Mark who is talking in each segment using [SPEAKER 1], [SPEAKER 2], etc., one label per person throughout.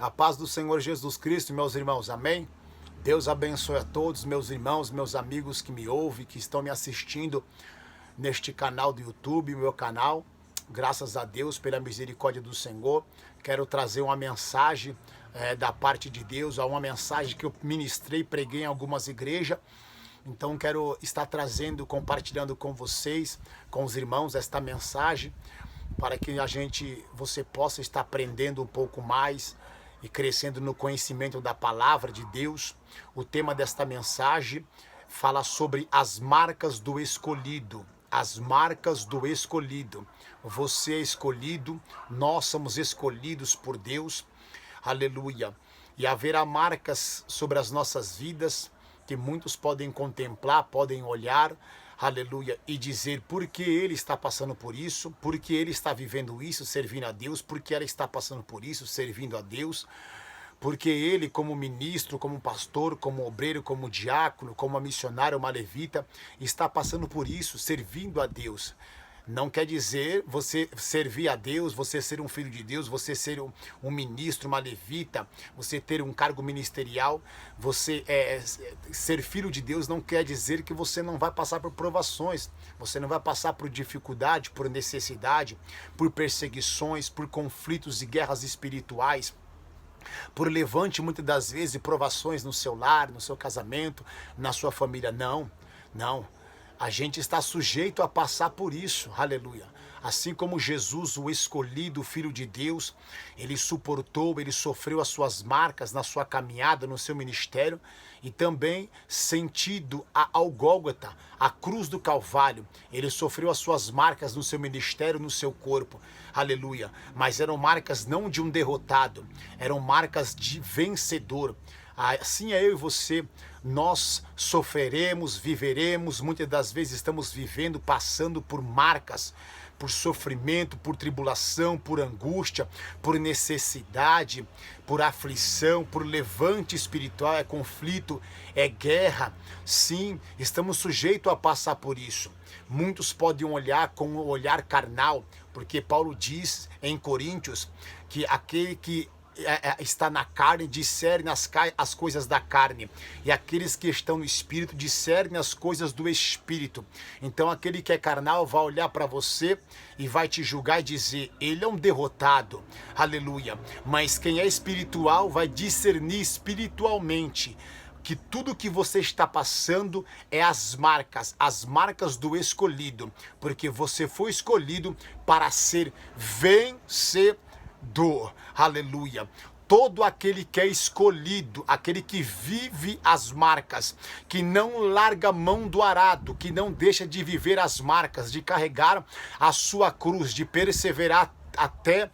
[SPEAKER 1] A paz do Senhor Jesus Cristo, meus irmãos, amém? Deus abençoe a todos, meus irmãos, meus amigos que me ouvem, que estão me assistindo neste canal do YouTube, meu canal. Graças a Deus, pela misericórdia do Senhor, quero trazer uma mensagem da parte de Deus, uma mensagem que eu ministrei, preguei em algumas igrejas. Então quero estar trazendo, compartilhando com vocês, com os irmãos, esta mensagem, para que você possa estar aprendendo um pouco mais e crescendo no conhecimento da palavra de Deus. O tema desta mensagem fala sobre as marcas do escolhido. As marcas do escolhido. Você é escolhido, nós somos escolhidos por Deus. Aleluia. E haverá marcas sobre as nossas vidas que muitos podem contemplar, podem olhar, aleluia, e dizer por que ele está passando por isso, por que ele está vivendo isso, servindo a Deus, por que ela está passando por isso, servindo a Deus, porque ele, como ministro, como pastor, como obreiro, como diácono, como missionário, uma levita, está passando por isso, servindo a Deus. Não quer dizer você servir a Deus, você ser um filho de Deus, você ser um ministro, uma levita, você ter um cargo ministerial, você ser filho de Deus não quer dizer que você não vai passar por provações, você não vai passar por dificuldade, por necessidade, por perseguições, por conflitos e guerras espirituais, por levante muitas das vezes provações no seu lar, no seu casamento, na sua família. Não, não. A gente está sujeito a passar por isso, aleluia. Assim como Jesus, o escolhido Filho de Deus, ele suportou, ele sofreu as suas marcas na sua caminhada, no seu ministério, e também sentido ao Gólgota, a cruz do Calvário, ele sofreu as suas marcas no seu ministério, no seu corpo, aleluia. Mas eram marcas não de um derrotado, eram marcas de vencedor. Assim é eu e você, nós sofreremos, viveremos, muitas das vezes estamos vivendo, passando por marcas, por sofrimento, por tribulação, por angústia, por necessidade, por aflição, por levante espiritual, é conflito, é guerra. Sim, estamos sujeitos a passar por isso. Muitos podem olhar com um olhar carnal, porque Paulo diz em Coríntios que aquele que está na carne, discerne as coisas da carne, e aqueles que estão no espírito discernem as coisas do espírito. Então aquele que é carnal vai olhar para você e vai te julgar e dizer, ele é um derrotado, aleluia. Mas quem é espiritual vai discernir espiritualmente que tudo que você está passando é as marcas do escolhido, porque você foi escolhido para ser vencedor. Aleluia. Todo aquele que é escolhido, aquele que vive as marcas, que não larga a mão do arado, que não deixa de viver as marcas, de carregar a sua cruz, de perseverar até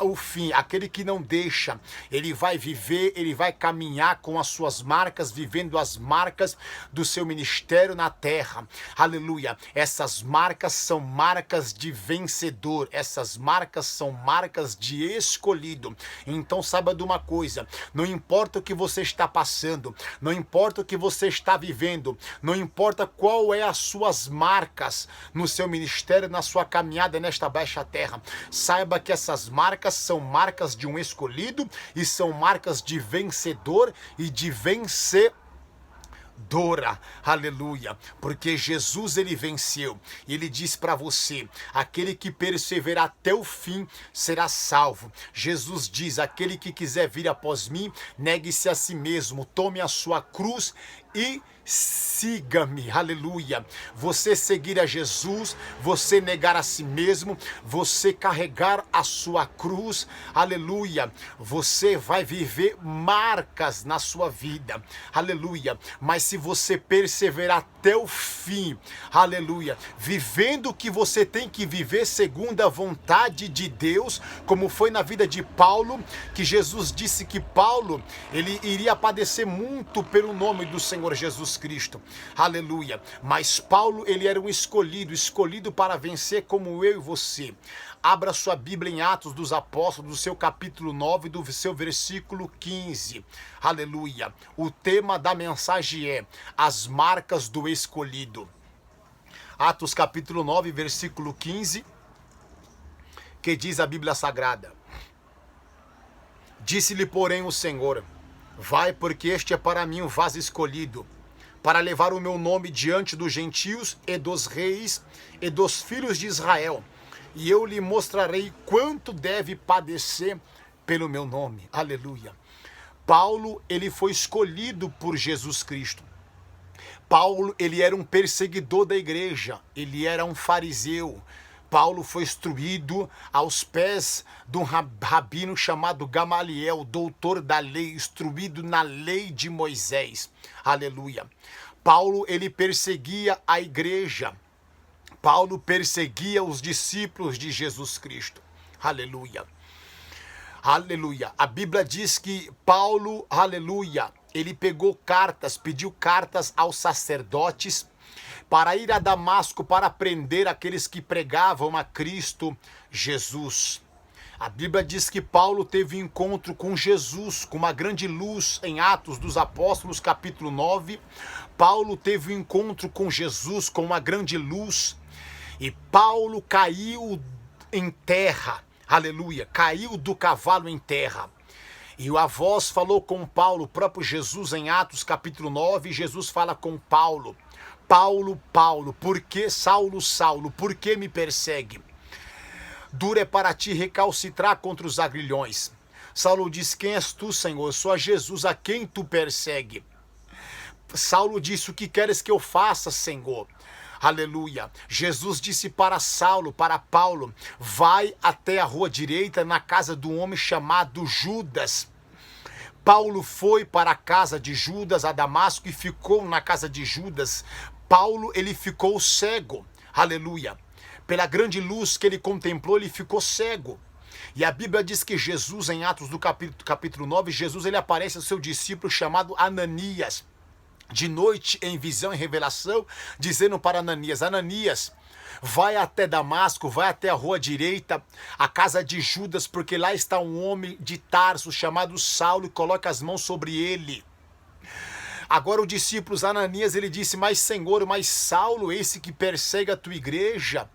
[SPEAKER 1] o fim, aquele que não deixa, ele vai viver, ele vai caminhar com as suas marcas, vivendo as marcas do seu ministério na terra, aleluia. Essas marcas são marcas de vencedor, essas marcas são marcas de escolhido. Então saiba de uma coisa, não importa o que você está passando, não importa o que você está vivendo, não importa qual é as suas marcas no seu ministério, na sua caminhada nesta baixa terra, saiba que essas marcas são marcas de um escolhido e são marcas de vencedor e de vencedora, aleluia, porque Jesus ele venceu, ele diz para você, aquele que perseverar até o fim será salvo. Jesus diz, aquele que quiser vir após mim, negue-se a si mesmo, tome a sua cruz e siga-me, aleluia. Você seguir a Jesus, você negar a si mesmo, você carregar a sua cruz, aleluia. Você vai viver marcas na sua vida, aleluia. Mas se você perseverar até o fim, aleluia, vivendo o que você tem que viver segundo a vontade de Deus, como foi na vida de Paulo, que Jesus disse que Paulo, ele iria padecer muito pelo nome do Senhor Jesus Cristo, aleluia. Mas Paulo, ele era um escolhido para vencer como eu e você. Abra sua Bíblia em Atos dos Apóstolos, do seu capítulo 9, do seu versículo 15, aleluia. O tema da mensagem é as marcas do escolhido. Atos capítulo 9, versículo 15, que diz a Bíblia Sagrada: Disse-lhe, porém, o Senhor: vai, porque este é para mim um vaso escolhido, para levar o meu nome diante dos gentios e dos reis e dos filhos de Israel. E eu lhe mostrarei quanto deve padecer pelo meu nome. Aleluia. Paulo, ele foi escolhido por Jesus Cristo. Paulo, ele era um perseguidor da igreja, ele era um fariseu. Paulo foi instruído aos pés de um rabino chamado Gamaliel, doutor da lei, instruído na lei de Moisés. Aleluia. Paulo, ele perseguia a igreja. Paulo perseguia os discípulos de Jesus Cristo. Aleluia. Aleluia. A Bíblia diz que Paulo, aleluia, ele pegou cartas, pediu cartas aos sacerdotes para ir a Damasco para prender aqueles que pregavam a Cristo Jesus. A Bíblia diz que Paulo teve um encontro com Jesus, com uma grande luz em Atos dos Apóstolos, capítulo 9. Paulo teve um encontro com Jesus, com uma grande luz, e Paulo caiu em terra. Aleluia, caiu do cavalo em terra. E a voz falou com Paulo, o próprio Jesus em Atos capítulo 9, Jesus fala com Paulo: Paulo, Paulo, por que Saulo, Saulo, por que me persegue? Duro é para ti recalcitrar contra os agrilhões. Saulo diz: quem és tu, Senhor? Eu sou a Jesus a quem tu persegue. Saulo disse: o que queres que eu faça, Senhor? Aleluia. Jesus disse para Saulo, para Paulo: vai até a rua direita na casa de um homem chamado Judas. Paulo foi para a casa de Judas, a Damasco, e ficou na casa de Judas. Paulo, ele ficou cego. Aleluia. Pela grande luz que ele contemplou, ele ficou cego. E a Bíblia diz que Jesus, em Atos do capítulo 9, Jesus, ele aparece ao seu discípulo chamado Ananias, de noite, em visão e revelação, dizendo para Ananias: Ananias, vai até Damasco, vai até a rua direita, a casa de Judas, porque lá está um homem de Tarso chamado Saulo, e coloca as mãos sobre ele. Agora o discípulo Ananias, ele disse: mas Senhor, mas Saulo, esse que persegue a tua igreja,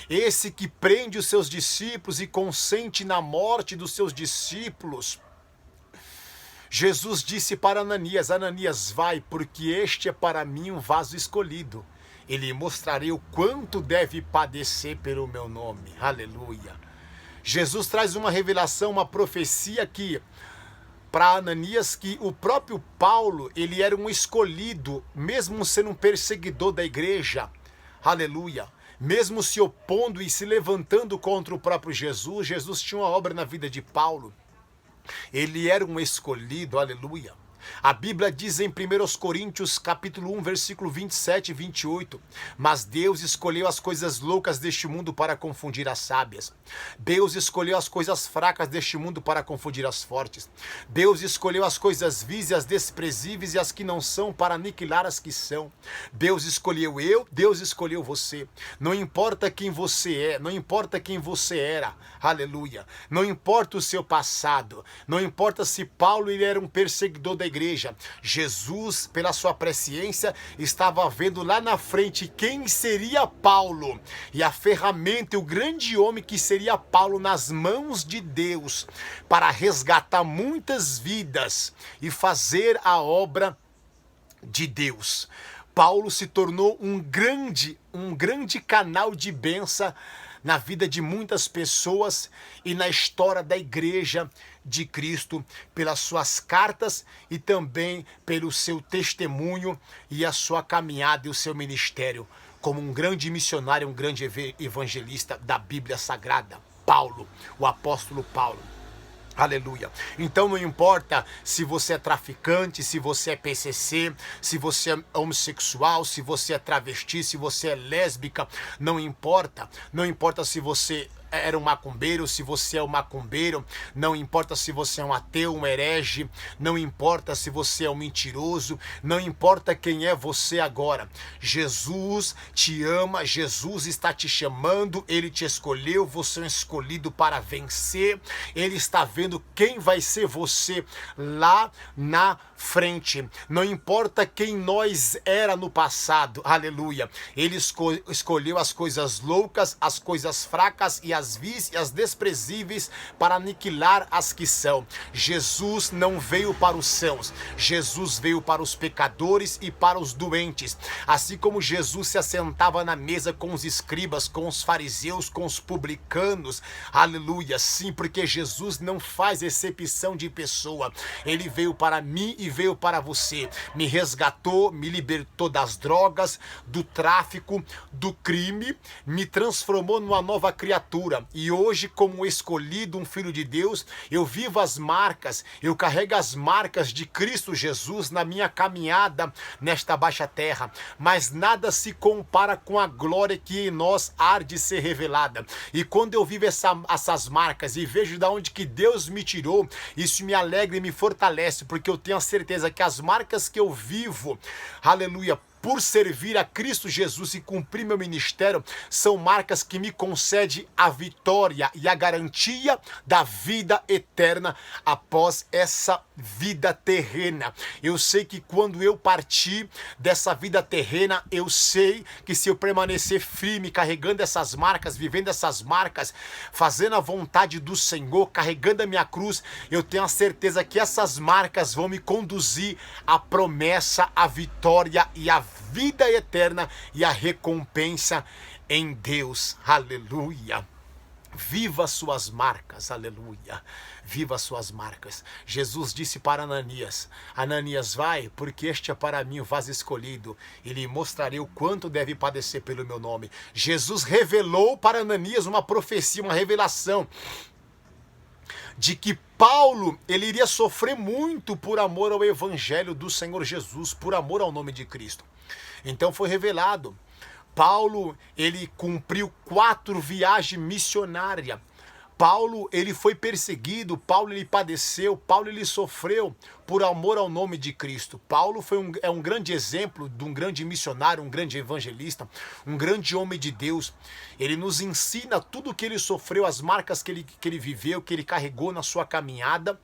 [SPEAKER 1] esse que prende os seus discípulos e consente na morte dos seus discípulos. Jesus disse para Ananias: Ananias, vai, porque este é para mim um vaso escolhido. Ele mostrarei o quanto deve padecer pelo meu nome. Aleluia. Jesus traz uma revelação, uma profecia aqui para Ananias, que o próprio Paulo, ele era um escolhido, mesmo sendo um perseguidor da igreja. Aleluia. Mesmo se opondo e se levantando contra o próprio Jesus, Jesus tinha uma obra na vida de Paulo. Ele era um escolhido, aleluia. A Bíblia diz em 1 Coríntios capítulo 1, versículo 27 e 28, mas Deus escolheu as coisas loucas deste mundo para confundir as sábias. Deus escolheu as coisas fracas deste mundo para confundir as fortes. Deus escolheu as coisas vis e as desprezíveis e as que não são para aniquilar as que são. Deus escolheu eu, Deus escolheu você. Não importa quem você é, não importa quem você era, aleluia. Não importa o seu passado, não importa se Paulo ele era um perseguidor da igreja. Jesus, pela sua presciência, estava vendo lá na frente quem seria Paulo, e a ferramenta, o grande homem que seria Paulo nas mãos de Deus, para resgatar muitas vidas e fazer a obra de Deus. Paulo se tornou um grande canal de bênção na vida de muitas pessoas e na história da igreja de Cristo, pelas suas cartas e também pelo seu testemunho e a sua caminhada e o seu ministério como um grande missionário, um grande evangelista da Bíblia Sagrada, Paulo, o apóstolo Paulo. Aleluia. Então não importa se você é traficante, se você é PCC, se você é homossexual, se você é travesti, se você é lésbica, não importa. Não importa se você era um macumbeiro, se você é um macumbeiro, não importa se você é um ateu, um herege, não importa se você é um mentiroso, não importa quem é você agora. Jesus te ama, Jesus está te chamando, Ele te escolheu, você é um escolhido para vencer, Ele está vendo quem vai ser você lá na frente. Não importa quem nós era no passado, aleluia. Ele escolheu as coisas loucas, as coisas fracas e as vis e as desprezíveis para aniquilar as que são. Jesus não veio para os sãos, Jesus veio para os pecadores e para os doentes. Assim como Jesus se assentava na mesa com os escribas, com os fariseus, com os publicanos, aleluia, sim, porque Jesus não faz exceção de pessoa. Ele veio para mim e veio para você, me resgatou, me libertou das drogas, do tráfico, do crime, me transformou numa nova criatura. E hoje, como escolhido, um filho de Deus, eu vivo as marcas, eu carrego as marcas de Cristo Jesus na minha caminhada nesta baixa terra. Mas nada se compara com a glória que em nós há de ser revelada. E quando eu vivo essas marcas e vejo de onde que Deus me tirou, isso me alegra e me fortalece, porque eu tenho a certeza que as marcas que eu vivo, aleluia, por servir a Cristo Jesus e cumprir meu ministério, são marcas que me concedem a vitória e a garantia da vida eterna após essa vida terrena. Eu sei que quando eu partir dessa vida terrena, eu sei que se eu permanecer firme, carregando essas marcas, vivendo essas marcas, fazendo a vontade do Senhor, carregando a minha cruz, eu tenho a certeza que essas marcas vão me conduzir à promessa, à vitória e à vida eterna e a recompensa em Deus, aleluia. Viva suas marcas, aleluia. Viva suas marcas. Jesus disse para Ananias: Ananias, vai, porque este é para mim o vaso escolhido, e lhe mostrarei o quanto deve padecer pelo meu nome. Jesus revelou para Ananias uma profecia, uma revelação de que Paulo, ele iria sofrer muito por amor ao evangelho do Senhor Jesus, por amor ao nome de Cristo. Então foi revelado. Paulo, ele cumpriu 4 viagens missionárias. Paulo, ele foi perseguido, Paulo, ele padeceu, Paulo, ele sofreu por amor ao nome de Cristo. Paulo é um grande exemplo de um grande missionário, um grande evangelista, um grande homem de Deus. Ele nos ensina tudo o que ele sofreu, as marcas que ele viveu, que ele carregou na sua caminhada.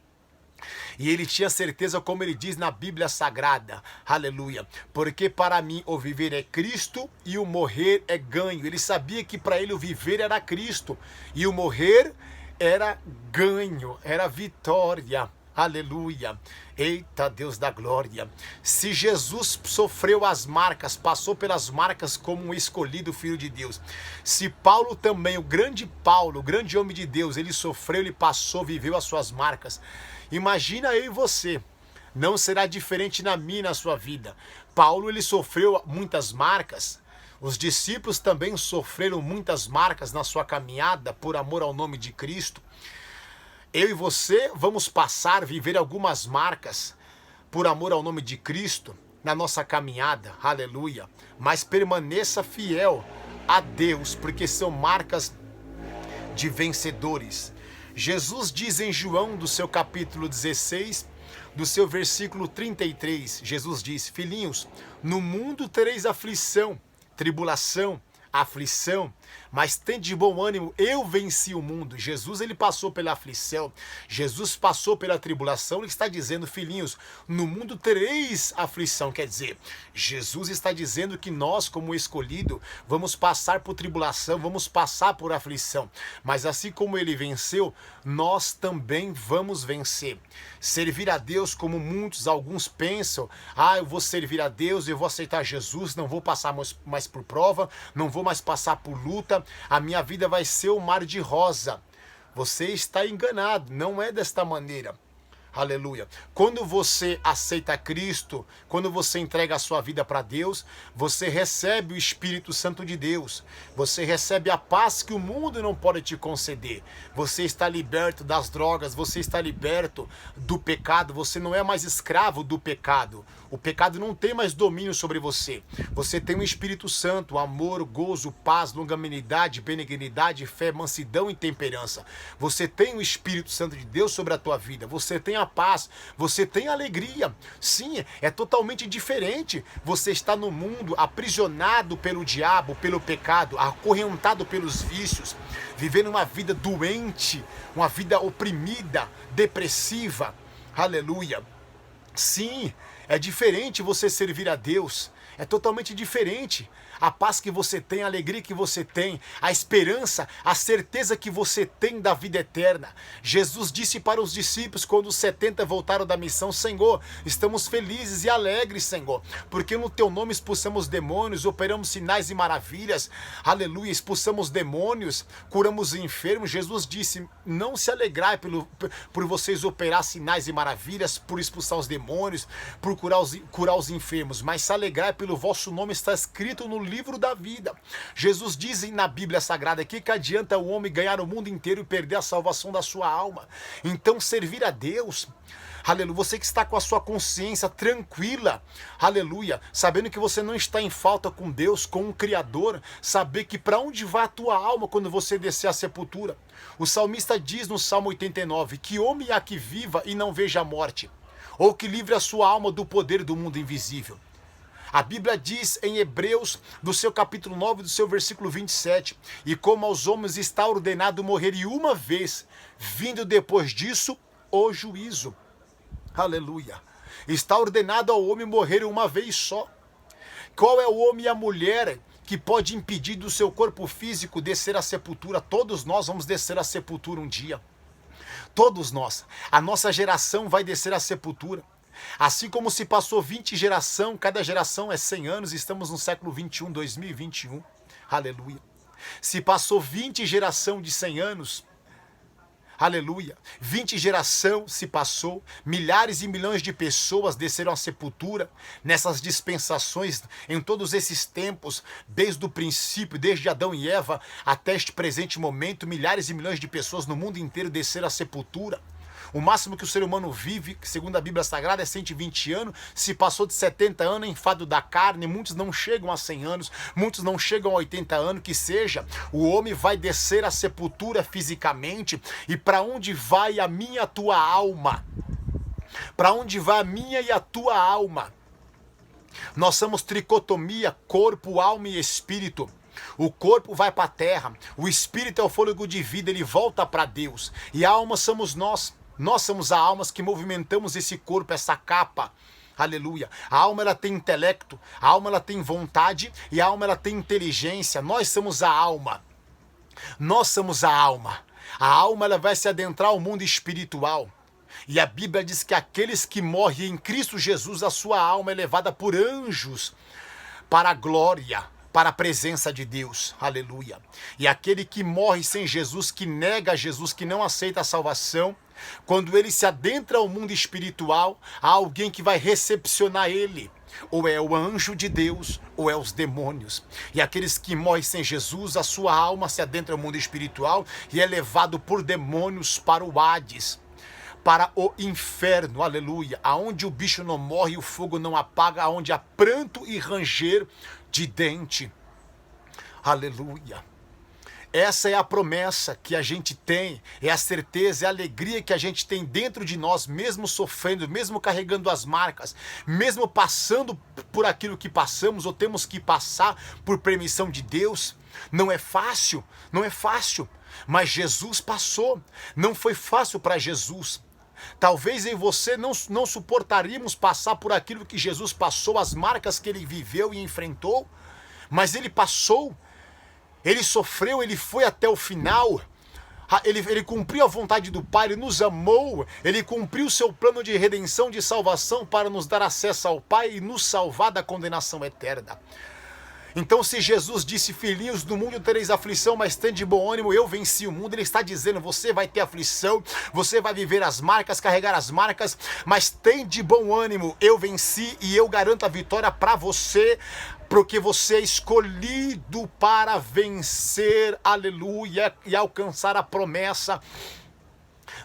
[SPEAKER 1] E ele tinha certeza, como ele diz na Bíblia Sagrada, aleluia, porque para mim o viver é Cristo e o morrer é ganho. Ele sabia que para ele o viver era Cristo e o morrer era ganho, era vitória, aleluia. Eita Deus da glória, se Jesus sofreu as marcas, passou pelas marcas como um escolhido filho de Deus, se Paulo também, o grande homem de Deus, ele sofreu, ele passou, viveu as suas marcas, imagina eu e você, não será diferente na minha e na sua vida. Paulo, ele sofreu muitas marcas, os discípulos também sofreram muitas marcas na sua caminhada por amor ao nome de Cristo. Eu e você vamos passar, viver algumas marcas por amor ao nome de Cristo na nossa caminhada, aleluia. Mas permaneça fiel a Deus, porque são marcas de vencedores. Jesus diz em João, do seu capítulo 16, do seu versículo 33, Jesus diz: filhinhos, no mundo tereis aflição, tribulação, aflição, mas tem de bom ânimo, eu venci o mundo. Jesus, ele passou pela aflição, Jesus passou pela tribulação. Ele está dizendo: filhinhos, no mundo tereis aflição. Quer dizer, Jesus está dizendo que nós, como escolhido, vamos passar por tribulação, vamos passar por aflição, mas assim como ele venceu, nós também vamos vencer. Servir a Deus, como alguns pensam: eu vou servir a Deus, eu vou aceitar Jesus, não vou passar mais por prova, não vou mais passar por luta, a minha vida vai ser um mar de rosa. Você está enganado, não é desta maneira. Aleluia. Quando você aceita Cristo, quando você entrega a sua vida para Deus, você recebe o Espírito Santo de Deus. Você recebe a paz que o mundo não pode te conceder. Você está liberto das drogas, você está liberto do pecado, você não é mais escravo do pecado. O pecado não tem mais domínio sobre você. Você tem o Espírito Santo, amor, gozo, paz, longanimidade, benignidade, fé, mansidão e temperança. Você tem o Espírito Santo de Deus sobre a tua vida. Você tem a paz, você tem a alegria. Sim, é totalmente diferente. Você está no mundo aprisionado pelo diabo, pelo pecado, acorrentado pelos vícios, vivendo uma vida doente, uma vida oprimida, depressiva. Aleluia. Sim, É diferente você servir a Deus. É totalmente diferente. A paz que você tem, a alegria que você tem, a esperança, a certeza que você tem da vida eterna. Jesus disse para os discípulos quando os 70 voltaram da missão: Senhor, estamos felizes e alegres, Senhor, porque no teu nome expulsamos demônios, operamos sinais e maravilhas. Aleluia, expulsamos demônios, curamos enfermos. Jesus disse: não se alegrai por vocês operar sinais e maravilhas, por expulsar os demônios, por curar os enfermos, mas se alegrai pelo vosso nome está escrito no livro da vida. Jesus diz na Bíblia Sagrada aqui que adianta o homem ganhar o mundo inteiro e perder a salvação da sua alma. Então servir a Deus, aleluia, você que está com a sua consciência tranquila, aleluia, sabendo que você não está em falta com Deus, com o Criador, saber que para onde vai a tua alma quando você descer à sepultura. O salmista diz no Salmo 89, que homem há que viva e não veja a morte, ou que livre a sua alma do poder do mundo invisível. A Bíblia diz em Hebreus, do seu capítulo 9, do seu versículo 27, e como aos homens está ordenado morrerem uma vez, vindo depois disso o juízo. Aleluia. Está ordenado ao homem morrer uma vez só. Qual é o homem e a mulher que pode impedir do seu corpo físico descer à sepultura? Todos nós vamos descer à sepultura um dia. Todos nós. A nossa geração vai descer à sepultura. Assim como se passou 20 gerações, cada geração é 100 anos, estamos no século 21, 2021, aleluia. Se passou 20 gerações de 100 anos, aleluia, 20 gerações se passou, milhares e milhões de pessoas desceram à sepultura, nessas dispensações, em todos esses tempos, desde o princípio, desde Adão e Eva, até este presente momento, milhares e milhões de pessoas no mundo inteiro desceram à sepultura. O máximo que o ser humano vive, segundo a Bíblia Sagrada, é 120 anos. Se passou de 70 anos, enfado da carne, muitos não chegam a 100 anos, muitos não chegam a 80 anos, que seja. O homem vai descer à sepultura fisicamente. E para onde vai a minha e a tua alma? Para onde vai a minha e a tua alma? Nós somos tricotomia, corpo, alma e espírito. O corpo vai para a terra, o espírito é o fôlego de vida, ele volta para Deus. E a alma somos nós. Nós somos as almas que movimentamos esse corpo, essa capa. Aleluia. A alma ela tem intelecto, a alma ela tem vontade e a alma ela tem inteligência. Nós somos a alma. Nós somos a alma. A alma ela vai se adentrar ao mundo espiritual. E a Bíblia diz que aqueles que morrem em Cristo Jesus, a sua alma é levada por anjos para a glória, para a presença de Deus, aleluia. E aquele que morre sem Jesus, que nega Jesus, que não aceita a salvação, quando ele se adentra ao mundo espiritual, há alguém que vai recepcionar ele. Ou é o anjo de Deus, ou é os demônios. E aqueles que morrem sem Jesus, a sua alma se adentra ao mundo espiritual e é levado por demônios para o Hades, para o inferno, aleluia. Aonde o bicho não morre, o fogo não apaga, aonde há pranto e ranger de dente. Aleluia. Essa é a promessa que a gente tem, é a certeza, é a alegria que a gente tem dentro de nós, mesmo sofrendo, mesmo carregando as marcas, mesmo passando por aquilo que passamos ou temos que passar por permissão de Deus. Não é fácil, não é fácil, mas Jesus passou, não foi fácil para Jesus. Talvez em você não suportaríamos passar por aquilo que Jesus passou, as marcas que ele viveu e enfrentou, mas ele passou. Ele sofreu, ele foi até o final, ele cumpriu a vontade do Pai, ele nos amou, ele cumpriu o seu plano de redenção, de salvação para nos dar acesso ao Pai e nos salvar da condenação eterna. Então se Jesus disse, filhinhos, do mundo tereis aflição, mas tende de bom ânimo, eu venci o mundo, ele está dizendo, você vai ter aflição, você vai viver as marcas, carregar as marcas, mas tende de bom ânimo, eu venci e eu garanto a vitória para você, porque você é escolhido para vencer, aleluia, e alcançar a promessa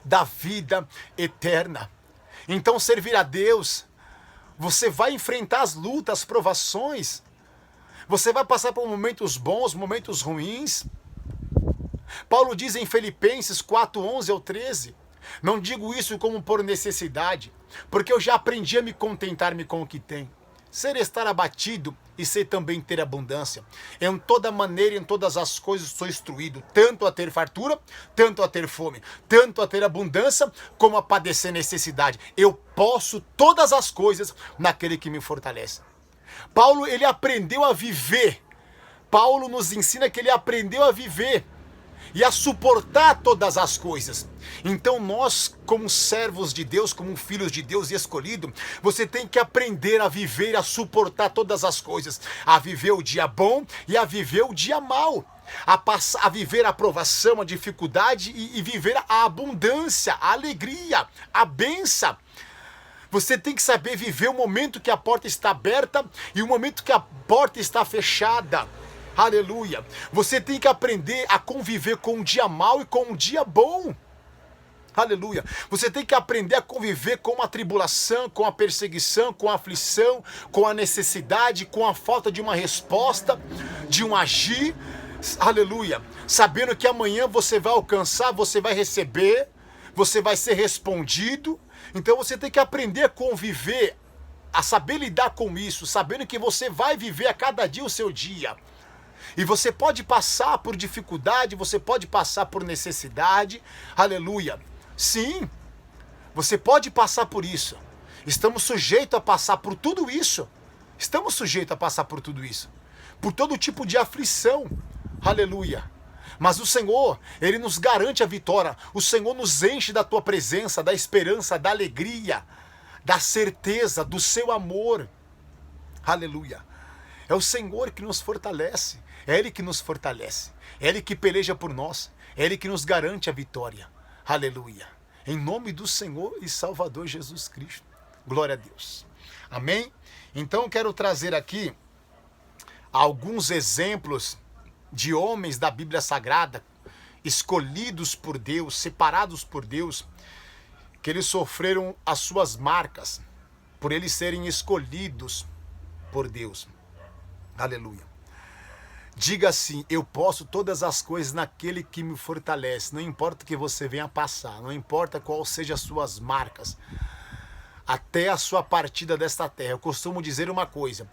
[SPEAKER 1] da vida eterna. Então servir a Deus, você vai enfrentar as lutas, as provações, você vai passar por momentos bons, momentos ruins. Paulo diz em Filipenses 4:11 ao 13, não digo isso como por necessidade, porque eu já aprendi a me contentar-me com o que tenho. ser estar abatido e ser também ter abundância. Em toda maneira, em todas as coisas sou instruído, tanto a ter fartura, tanto a ter fome, tanto a ter abundância, como a padecer necessidade. Eu posso todas as coisas naquele que me fortalece. Paulo, ele aprendeu a viver. Paulo nos ensina que ele aprendeu a viver e a suportar todas as coisas. Então nós, como servos de Deus, como filhos de Deus e escolhido, você tem que aprender a viver, a suportar todas as coisas, a viver o dia bom e a viver o dia mau, a viver a provação, a dificuldade e viver a abundância, a alegria, a bênção. Você tem que saber viver o momento que a porta está aberta e o momento que a porta está fechada. Aleluia. Você tem que aprender a conviver com um dia mau e com um dia bom. Aleluia. Você tem que aprender a conviver com a tribulação, com a perseguição, com a aflição, com a necessidade, com a falta de uma resposta, de um agir. Aleluia. Sabendo que amanhã você vai alcançar, você vai receber, você vai ser respondido. Então você tem que aprender a conviver, a saber lidar com isso, sabendo que você vai viver a cada dia o seu dia. E você pode passar por dificuldade, você pode passar por necessidade, aleluia. Sim, você pode passar por isso. Estamos sujeitos a passar por tudo isso. Estamos sujeitos a passar por tudo isso. Por todo tipo de aflição, aleluia. Mas o Senhor, Ele nos garante a vitória. O Senhor nos enche da tua presença, da esperança, da alegria, da certeza, do seu amor. Aleluia. É o Senhor que nos fortalece. É Ele que nos fortalece. É Ele que peleja por nós. É Ele que nos garante a vitória. Aleluia. Em nome do Senhor e Salvador Jesus Cristo. Glória a Deus. Amém? Então eu quero trazer aqui alguns exemplos de homens da Bíblia Sagrada, escolhidos por Deus, separados por Deus, que eles sofreram as suas marcas, por eles serem escolhidos por Deus. Aleluia. Diga assim: eu posso todas as coisas naquele que me fortalece. Não importa o que você venha passar, não importa qual sejam as suas marcas, até a sua partida desta terra. Eu costumo dizer uma coisa: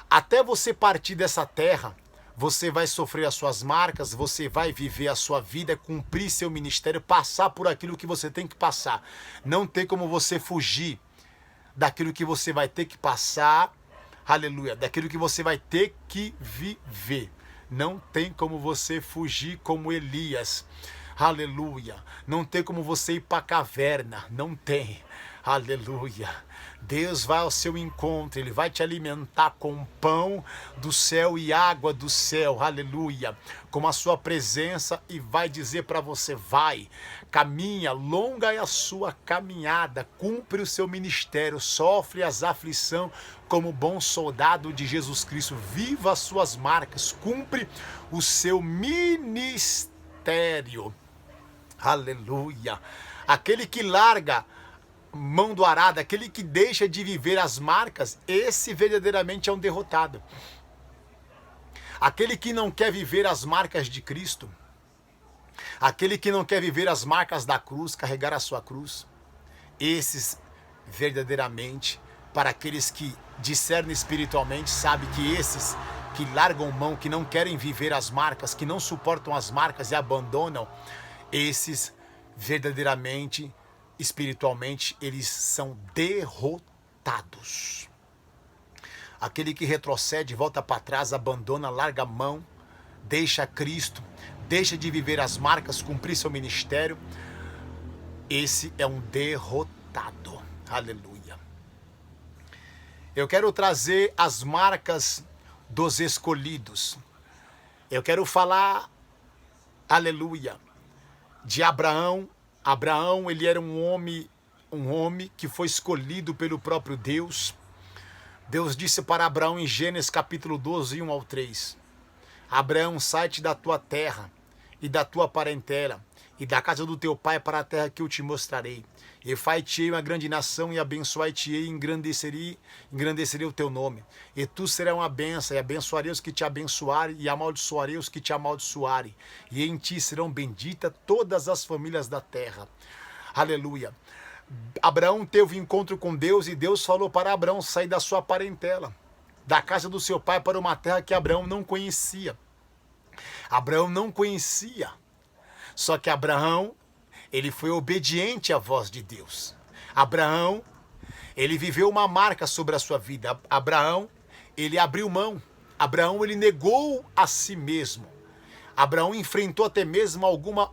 [SPEAKER 1] até você partir dessa terra, você vai sofrer as suas marcas, você vai viver a sua vida, cumprir seu ministério, passar por aquilo que você tem que passar. Não tem como você fugir daquilo que você vai ter que passar. Aleluia, daquilo que você vai ter que viver. Não tem como você fugir como Elias. Aleluia. Não tem como você ir para a caverna. Não tem. Aleluia. Deus vai ao seu encontro, Ele vai te alimentar com pão do céu e água do céu, aleluia, com a sua presença, e vai dizer para você: vai, caminha, longa é a sua caminhada, cumpre o seu ministério, sofre as aflições como bom soldado de Jesus Cristo, viva as suas marcas, cumpre o seu ministério, aleluia. Aquele que larga mão do arado, aquele que deixa de viver as marcas, esse verdadeiramente é um derrotado. Aquele que não quer viver as marcas de Cristo, aquele que não quer viver as marcas da cruz, carregar a sua cruz, esses verdadeiramente, para aqueles que discernem espiritualmente, sabe que esses que largam mão, que não querem viver as marcas, que não suportam as marcas e abandonam, esses verdadeiramente, espiritualmente, eles são derrotados. Aquele que retrocede, volta para trás, abandona, larga a mão, deixa Cristo, deixa de viver as marcas, cumprir seu ministério, esse é um derrotado. Aleluia. Eu quero trazer as marcas dos escolhidos. Eu quero falar, aleluia, de Abraão. Abraão, ele era um homem que foi escolhido pelo próprio Deus. Deus disse para Abraão em Gênesis capítulo 12, 1 ao 3. Abraão, sai-te da tua terra e da tua parentela e da casa do teu pai para a terra que eu te mostrarei. E fai-te-ei uma grande nação e abençoai-te-ei e engrandecerei o teu nome. E tu serás uma bênção, e abençoarei os que te abençoarem e amaldiçoarei os que te amaldiçoarem. E em ti serão benditas todas as famílias da terra. Aleluia. Abraão teve um encontro com Deus e Deus falou para Abraão sair da sua parentela, da casa do seu pai, para uma terra que Abraão não conhecia. Abraão não conhecia. Só que Abraão, ele foi obediente à voz de Deus. Abraão, ele viveu uma marca sobre a sua vida. Abraão, ele abriu mão. Abraão, ele negou a si mesmo. Abraão enfrentou até mesmo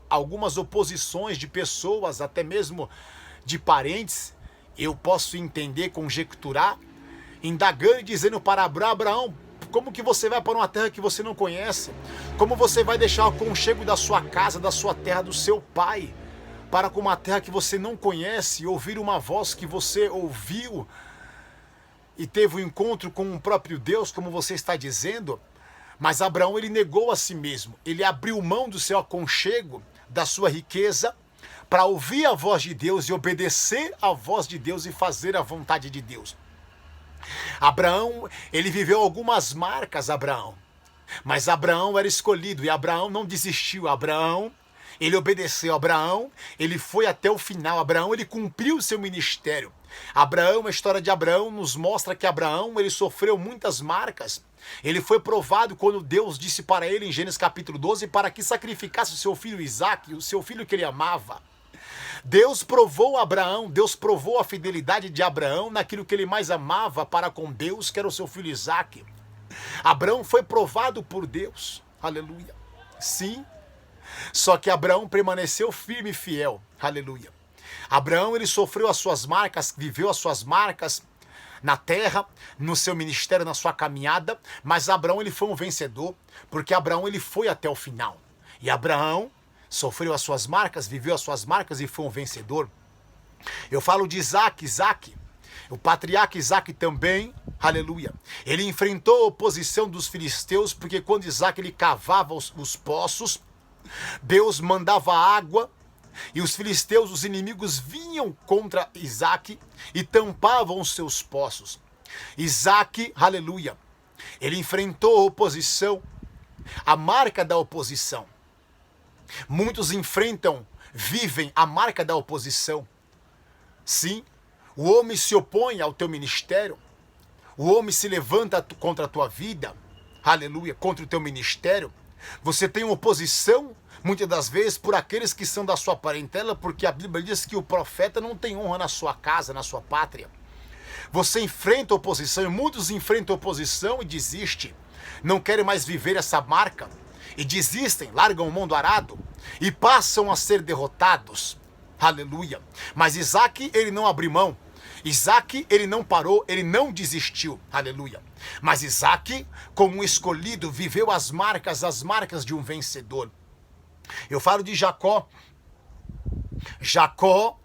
[SPEAKER 1] algumas oposições de pessoas, até mesmo de parentes. Eu posso entender, conjecturar, indagando e dizendo para Abraão, como que você vai para uma terra que você não conhece? Como você vai deixar o aconchego da sua casa, da sua terra, do seu pai, para com uma terra que você não conhece, ouvir uma voz que você ouviu e teve um encontro com o próprio Deus, como você está dizendo? Mas Abraão, ele negou a si mesmo. Ele abriu mão do seu aconchego, da sua riqueza, para ouvir a voz de Deus e obedecer à voz de Deus e fazer a vontade de Deus. Abraão, ele viveu algumas marcas, Abraão. Mas Abraão era escolhido e Abraão não desistiu. Abraão, ele obedeceu. Abraão, ele foi até o final. Abraão, ele cumpriu o seu ministério. Abraão, a história de Abraão nos mostra que Abraão, ele sofreu muitas marcas. Ele foi provado quando Deus disse para ele em Gênesis capítulo 12 para que sacrificasse o seu filho Isaque, o seu filho que ele amava. Deus provou Abraão, Deus provou a fidelidade de Abraão naquilo que ele mais amava para com Deus, que era o seu filho Isaque. Abraão foi provado por Deus, aleluia, sim, só que Abraão permaneceu firme e fiel, aleluia. Abraão, ele sofreu as suas marcas, viveu as suas marcas na terra, no seu ministério, na sua caminhada, mas Abraão, ele foi um vencedor, porque Abraão, ele foi até o final, e Abraão sofreu as suas marcas, viveu as suas marcas e foi um vencedor. Eu falo de Isaque, o patriarca Isaque também, aleluia, ele enfrentou a oposição dos filisteus, porque quando Isaque ele cavava os poços, Deus mandava água, e os filisteus, os inimigos, vinham contra Isaque e tampavam os seus poços. Isaque, aleluia, ele enfrentou a oposição, a marca da oposição. Muitos enfrentam, vivem a marca da oposição. Sim, o homem se opõe ao teu ministério, o homem se levanta contra a tua vida, aleluia, contra o teu ministério. Você tem oposição, muitas das vezes, por aqueles que são da sua parentela, porque a Bíblia diz que o profeta não tem honra na sua casa, na sua pátria. Você enfrenta oposição, e muitos enfrentam oposição e desistem, não querem mais viver essa marca, e desistem, largam o mão do arado, e passam a ser derrotados, aleluia. Mas Isaque, ele não abriu mão, Isaque, ele não parou, ele não desistiu, aleluia. Mas Isaque, como um escolhido, viveu as marcas de um vencedor. Eu falo de Jacó. Jacó,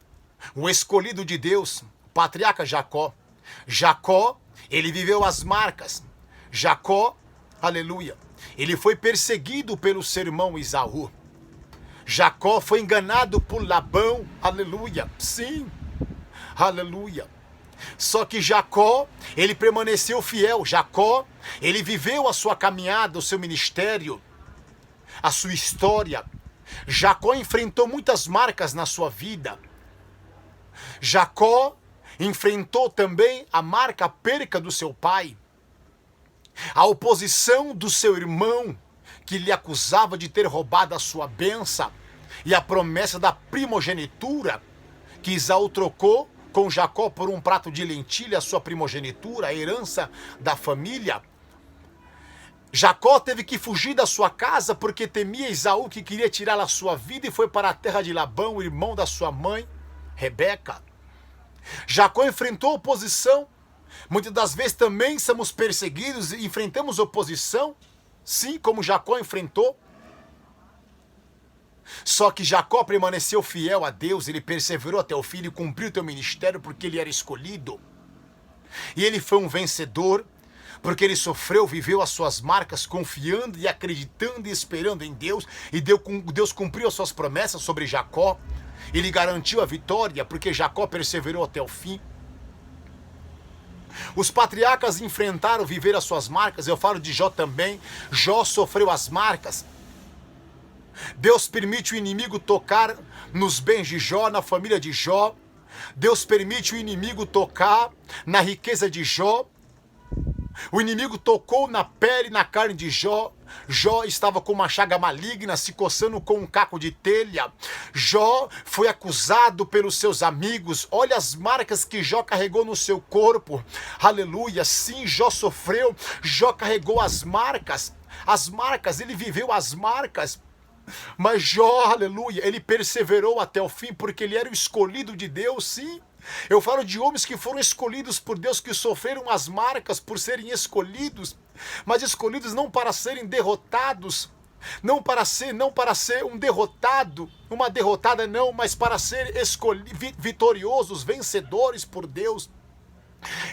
[SPEAKER 1] o escolhido de Deus, o patriarca Jacó. Jacó, ele viveu as marcas. Jacó, aleluia, ele foi perseguido pelo seu irmão Esaú. Jacó foi enganado por Labão, aleluia, sim, aleluia. Só que Jacó, ele permaneceu fiel. Jacó, ele viveu a sua caminhada, o seu ministério, a sua história. Jacó enfrentou muitas marcas na sua vida. Jacó enfrentou também a marca, a perca do seu pai, a oposição do seu irmão, que lhe acusava de ter roubado a sua bênção, e a promessa da primogenitura, que Esaú trocou com Jacó por um prato de lentilha, a sua primogenitura, a herança da família. Jacó teve que fugir da sua casa porque temia Esaú, que queria tirar a sua vida, e foi para a terra de Labão, irmão da sua mãe, Rebeca. Jacó enfrentou oposição. Muitas das vezes também somos perseguidos e enfrentamos oposição, sim, como Jacó enfrentou. Só que Jacó permaneceu fiel a Deus, ele perseverou até o fim e cumpriu o teu ministério porque ele era escolhido. E ele foi um vencedor, porque ele sofreu, viveu as suas marcas, confiando e acreditando e esperando em Deus, e Deus cumpriu as suas promessas sobre Jacó. Ele garantiu a vitória, porque Jacó perseverou até o fim. Os patriarcas enfrentaram viver as suas marcas. Eu falo de Jó também. Jó sofreu as marcas. Deus permite o inimigo tocar nos bens de Jó, na família de Jó, Deus permite o inimigo tocar na riqueza de Jó. O inimigo tocou na pele e na carne de Jó. Jó estava com uma chaga maligna, se coçando com um caco de telha. Jó foi acusado pelos seus amigos. Olha as marcas que Jó carregou no seu corpo. Aleluia, sim, Jó sofreu. Jó carregou as marcas, ele viveu as marcas. Mas Jó, aleluia, ele perseverou até o fim, porque ele era o escolhido de Deus, sim. Eu falo de homens que foram escolhidos por Deus, que sofreram as marcas por serem escolhidos, mas escolhidos não para serem derrotados, não para ser um derrotado, uma derrotada não, mas para ser vitoriosos, vencedores por Deus,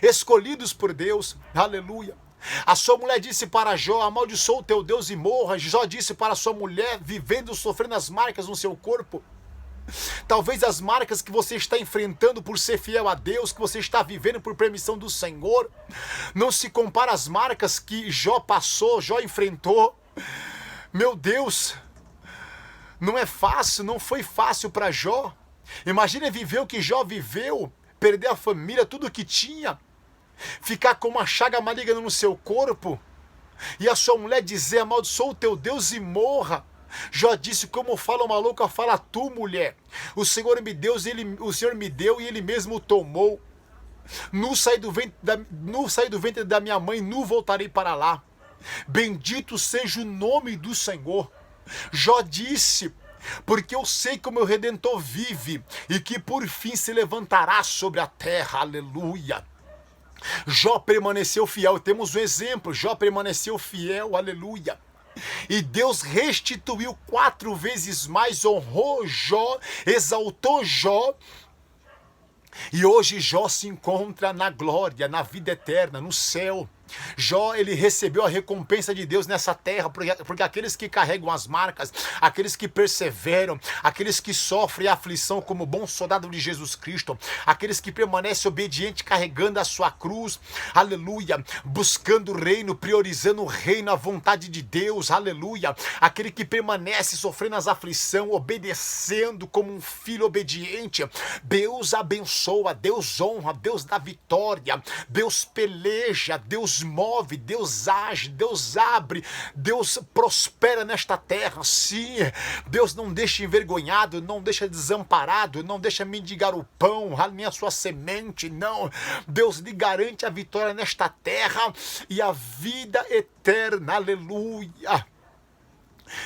[SPEAKER 1] escolhidos por Deus, aleluia. A sua mulher disse para Jó: amaldiçoa o teu Deus e morra. Jó disse para a sua mulher, vivendo, sofrendo as marcas no seu corpo. Talvez as marcas que você está enfrentando por ser fiel a Deus, que você está vivendo por permissão do Senhor, não se compara às marcas que Jó passou, Jó enfrentou. Meu Deus, não é fácil, não foi fácil para Jó. Imagina viver o que Jó viveu, perder a família, tudo o que tinha, ficar com uma chaga maligna no seu corpo, e a sua mulher dizer: amaldiçoa o teu Deus e morra. Jó disse: como fala uma louca, fala tu, mulher. O Senhor me deu e ele mesmo tomou. Nu saí do ventre da minha mãe, nu voltarei para lá. Bendito seja o nome do Senhor. Jó disse: porque eu sei que o meu Redentor vive e que por fim se levantará sobre a terra. Aleluia. Jó permaneceu fiel. Temos um exemplo. Jó permaneceu fiel. Aleluia. E Deus restituiu 4 vezes mais, honrou Jó, exaltou Jó. E hoje Jó se encontra na glória, na vida eterna, no céu. Jó, ele recebeu a recompensa de Deus nessa terra, porque aqueles que carregam as marcas, aqueles que perseveram, aqueles que sofrem a aflição como bom soldado de Jesus Cristo, aqueles que permanecem obedientes carregando a sua cruz, aleluia, buscando o reino, priorizando o reino, a vontade de Deus, aleluia, aquele que permanece sofrendo as aflições, obedecendo como um filho obediente, Deus abençoa, Deus honra, Deus dá vitória, Deus peleja, Deus move, Deus age, Deus abre, Deus prospera nesta terra, sim. Deus não deixa envergonhado, não deixa desamparado, não deixa mendigar o pão, nem a sua semente, não. Deus lhe garante a vitória nesta terra e a vida eterna, aleluia.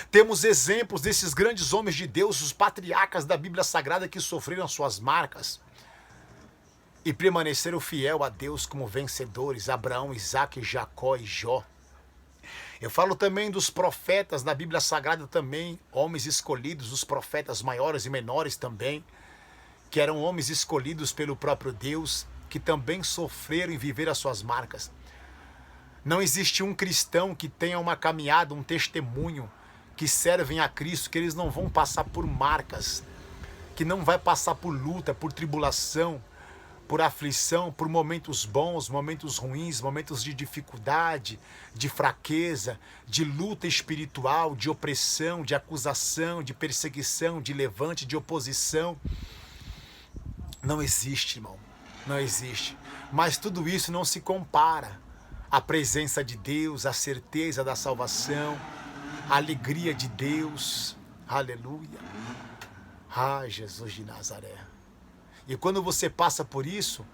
[SPEAKER 1] Temos exemplos desses grandes homens de Deus, os patriarcas da Bíblia Sagrada, que sofreram suas marcas e permaneceram fiel a Deus como vencedores: Abraão, Isaque, Jacó e Jó. Eu falo também dos profetas da Bíblia Sagrada também, homens escolhidos, os profetas maiores e menores também, que eram homens escolhidos pelo próprio Deus, que também sofreram e viveram as suas marcas. Não existe um cristão que tenha uma caminhada, um testemunho, que servem a Cristo, que eles não vão passar por marcas, que não vai passar por luta, por tribulação, por aflição, por momentos bons, momentos ruins, momentos de dificuldade, de fraqueza, de luta espiritual, de opressão, de acusação, de perseguição, de levante, de oposição. Não existe, irmão, não existe. Mas tudo isso não se compara à presença de Deus, à certeza da salvação, à alegria de Deus. Aleluia. Ah, Jesus de Nazaré. E quando você passa por isso,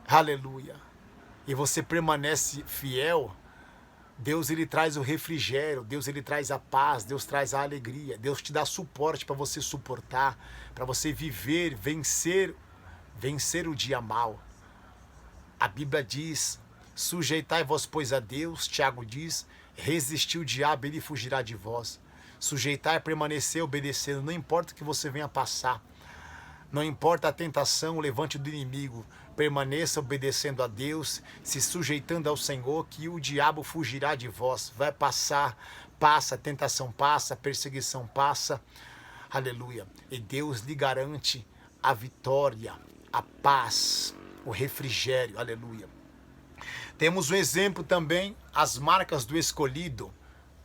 [SPEAKER 1] aleluia, e você permanece fiel, Deus ele traz o refrigério, Deus ele traz a paz, Deus traz a alegria, Deus te dá suporte para você suportar, para você viver, vencer o dia mal. A Bíblia diz: sujeitai-vos, pois, a Deus. Tiago diz: resistir o diabo, ele fugirá de vós. Sujeitar é permanecer obedecendo, não importa o que você venha passar. Não importa a tentação, o levante do inimigo, permaneça obedecendo a Deus, se sujeitando ao Senhor, que o diabo fugirá de vós. Vai passar, passa, a tentação passa, a perseguição passa, aleluia. E Deus lhe garante a vitória, a paz, o refrigério, aleluia. Temos um exemplo também, as marcas do escolhido.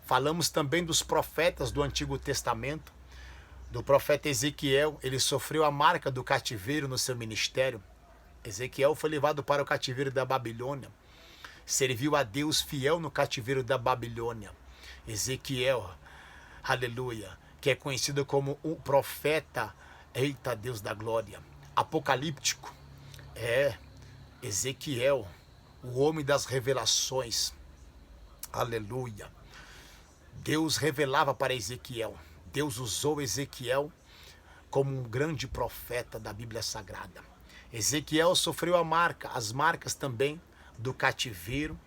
[SPEAKER 1] Falamos também dos profetas do Antigo Testamento. do profeta Ezequiel, ele sofreu a marca do cativeiro no seu ministério. Ezequiel foi levado para o cativeiro da Babilônia. Serviu a Deus fiel no cativeiro da Babilônia. Ezequiel, aleluia, que é conhecido como o profeta, eita Deus da glória, apocalíptico. Ezequiel, o homem das revelações. Aleluia. Deus revelava para Ezequiel. Deus usou Ezequiel como um grande profeta da Bíblia Sagrada. Ezequiel sofreu as marcas também do cativeiro.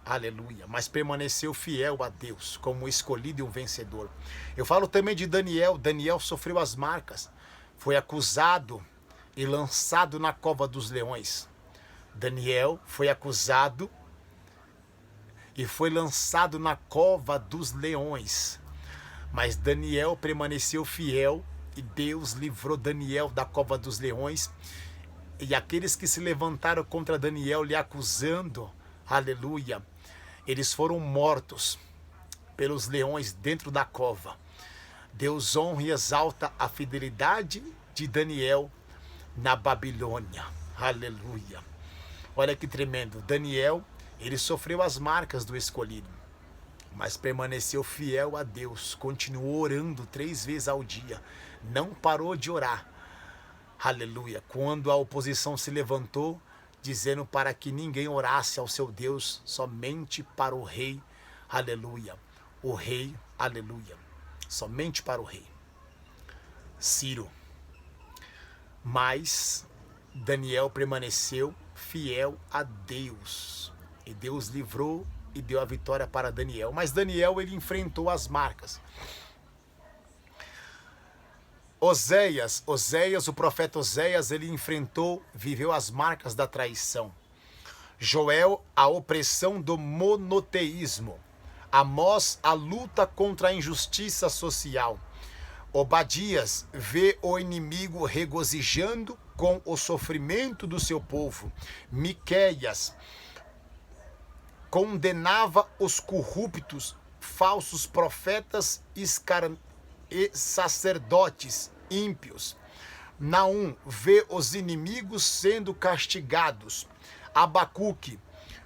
[SPEAKER 1] Aleluia. Mas permaneceu fiel a Deus como escolhido e um vencedor. Eu falo também de Daniel. Daniel sofreu as marcas. Foi acusado e lançado na cova dos leões. Daniel foi acusado e foi lançado na cova dos leões. Mas Daniel permaneceu fiel e Deus livrou Daniel da cova dos leões. E aqueles que se levantaram contra Daniel lhe acusando, aleluia, eles foram mortos pelos leões dentro da cova. Deus honra e exalta a fidelidade de Daniel na Babilônia. Aleluia. Olha que tremendo. Daniel, ele sofreu as marcas do escolhido, mas permaneceu fiel a Deus, continuou orando 3 vezes ao dia, não parou de orar. Aleluia. Quando a oposição se levantou, dizendo para que ninguém orasse ao seu Deus, somente para o rei. Aleluia. O rei, aleluia. Somente para o rei Ciro. Mas Daniel permaneceu fiel a Deus. E Deus livrou e deu a vitória para Daniel. Mas Daniel, ele enfrentou as marcas. Oséias, o profeta Oséias, ele enfrentou, viveu as marcas da traição. Joel, a opressão do monoteísmo. Amós, a luta contra a injustiça social. Obadias vê o inimigo regozijando com o sofrimento do seu povo. Miqueias condenava os corruptos, falsos profetas e sacerdotes ímpios. Naum vê os inimigos sendo castigados. Abacuque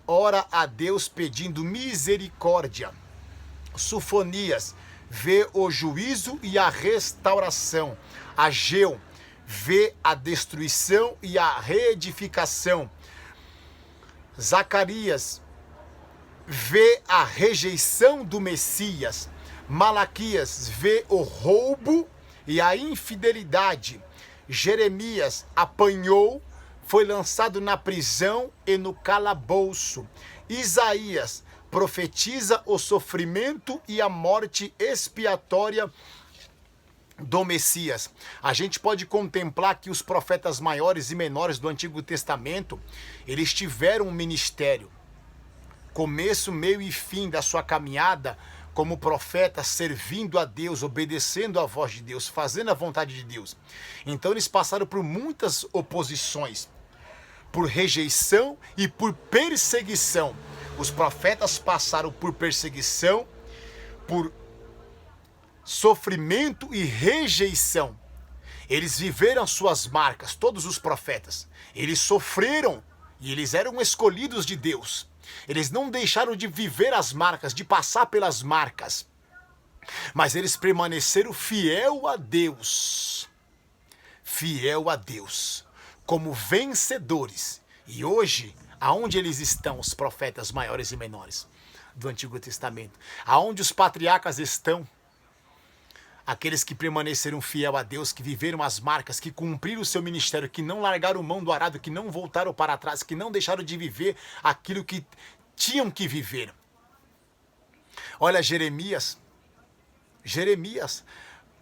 [SPEAKER 1] ora a Deus pedindo misericórdia. Sofonias vê o juízo e a restauração. Ageu vê a destruição e a reedificação. Zacarias vê a rejeição do Messias. Malaquias vê o roubo e a infidelidade. Jeremias apanhou, foi lançado na prisão e no calabouço. Isaías profetiza o sofrimento e a morte expiatória do Messias. A gente pode contemplar que os profetas maiores e menores do Antigo Testamento, eles tiveram um ministério. Começo, meio e fim da sua caminhada como profeta, servindo a Deus, obedecendo a voz de Deus, fazendo a vontade de Deus. Então eles passaram por muitas oposições, por rejeição e por perseguição. Os profetas passaram por perseguição, por sofrimento e rejeição. Eles viveram suas marcas, todos os profetas. Eles sofreram e eles eram escolhidos de Deus. Eles não deixaram de viver as marcas, de passar pelas marcas. Mas eles permaneceram fiel a Deus. Fiel a Deus. Como vencedores. E hoje, aonde eles estão, os profetas maiores e menores do Antigo Testamento? Aonde os patriarcas estão? Aqueles que permaneceram fiel a Deus, que viveram as marcas, que cumpriram o seu ministério, que não largaram mão do arado, que não voltaram para trás, que não deixaram de viver aquilo que tinham que viver. Olha Jeremias,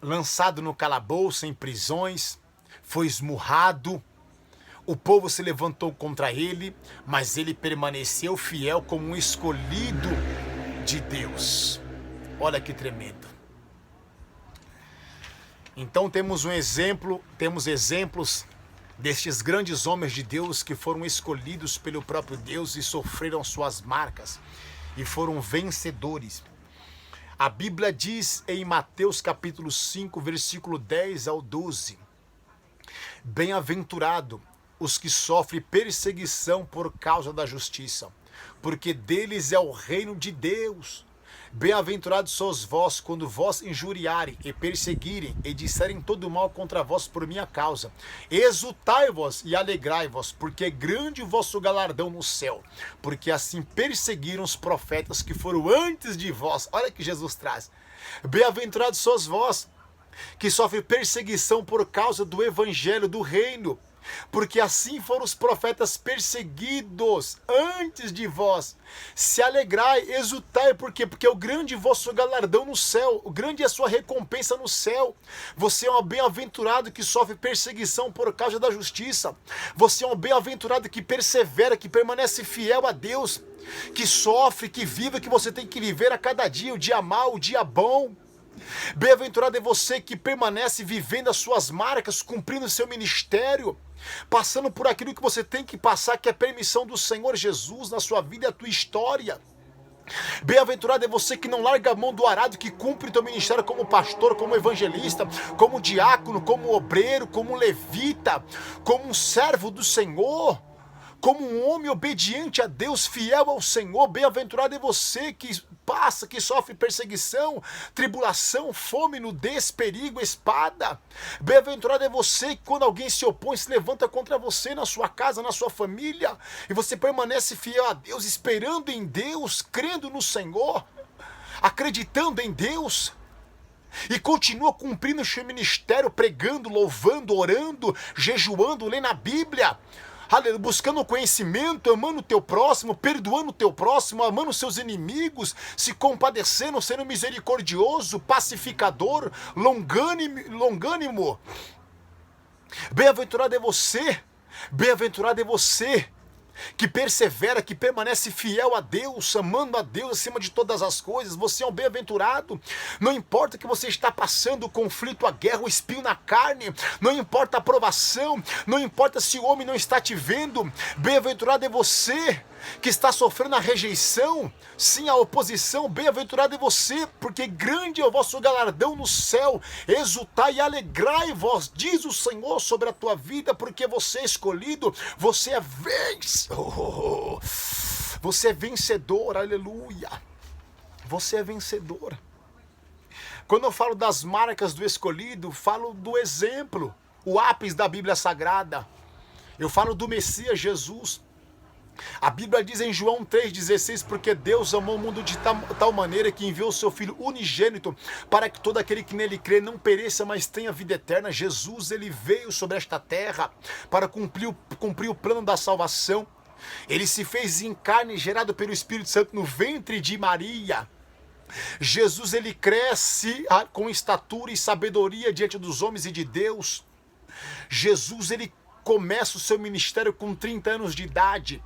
[SPEAKER 1] lançado no calabouço, em prisões, foi esmurrado, o povo se levantou contra ele, mas ele permaneceu fiel como um escolhido de Deus. Olha que tremendo. Então temos exemplos destes grandes homens de Deus que foram escolhidos pelo próprio Deus e sofreram suas marcas e foram vencedores. A Bíblia diz em Mateus capítulo 5, versículo 10 ao 12: Bem-aventurado os que sofrem perseguição por causa da justiça, porque deles é o reino de Deus. Bem-aventurados sois vós, quando vós injuriarem e perseguirem e disserem todo mal contra vós por minha causa. Exultai-vos e alegrai-vos, porque é grande o vosso galardão no céu, porque assim perseguiram os profetas que foram antes de vós. Olha que Jesus traz. Bem-aventurados sois vós, que sofrem perseguição por causa do evangelho do reino, porque assim foram os profetas perseguidos antes de vós. Se alegrai, exultai, por quê? Porque é o grande vosso galardão no céu, o grande é a sua recompensa no céu. Você é um bem-aventurado que sofre perseguição por causa da justiça. Você é um bem-aventurado que persevera, que permanece fiel a Deus, que sofre, que vive, que você tem que viver a cada dia, o dia mau, o dia bom. Bem-aventurado é você que permanece vivendo as suas marcas, cumprindo o seu ministério, passando por aquilo que você tem que passar, que é a permissão do Senhor Jesus na sua vida e a tua história. Bem-aventurado é você que não larga a mão do arado, que cumpre o teu ministério como pastor, como evangelista, como diácono, como obreiro, como levita, como um servo do Senhor, como um homem obediente a Deus, fiel ao Senhor. Bem-aventurado é você que passa, que sofre perseguição, tribulação, fome, nudez, perigo, espada. Bem-aventurado é você que quando alguém se opõe, se levanta contra você na sua casa, na sua família, e você permanece fiel a Deus, esperando em Deus, crendo no Senhor, acreditando em Deus, e continua cumprindo o seu ministério, pregando, louvando, orando, jejuando, lendo a Bíblia, buscando conhecimento, amando o teu próximo, perdoando o teu próximo, amando os seus inimigos, se compadecendo, sendo misericordioso, pacificador, longânimo. Bem-aventurado é você, bem-aventurado é você que persevera, que permanece fiel a Deus, amando a Deus acima de todas as coisas. Você é um bem-aventurado. Não importa que você está passando o conflito, a guerra, o espinho na carne, não importa a provação, não importa se o homem não está te vendo. Bem-aventurado é você que está sofrendo a rejeição, sim, a oposição. Bem-aventurado é você, porque grande é o vosso galardão no céu. Exultai e alegrai-vos, diz o Senhor, sobre a tua vida, porque você é escolhido, você é você é vencedor, aleluia. Você é vencedor. Quando eu falo das marcas do escolhido, falo do exemplo, o ápice da Bíblia Sagrada. Eu falo do Messias Jesus. A Bíblia diz em João 3,16, porque Deus amou o mundo de tal maneira que enviou o seu Filho unigênito para que todo aquele que nele crê não pereça, mas tenha vida eterna. Jesus, ele veio sobre esta terra para cumprir o plano da salvação. Ele se fez em carne, gerado pelo Espírito Santo no ventre de Maria. Jesus, ele cresce com estatura e sabedoria diante dos homens e de Deus. Jesus, ele começa o seu ministério com 30 anos de idade.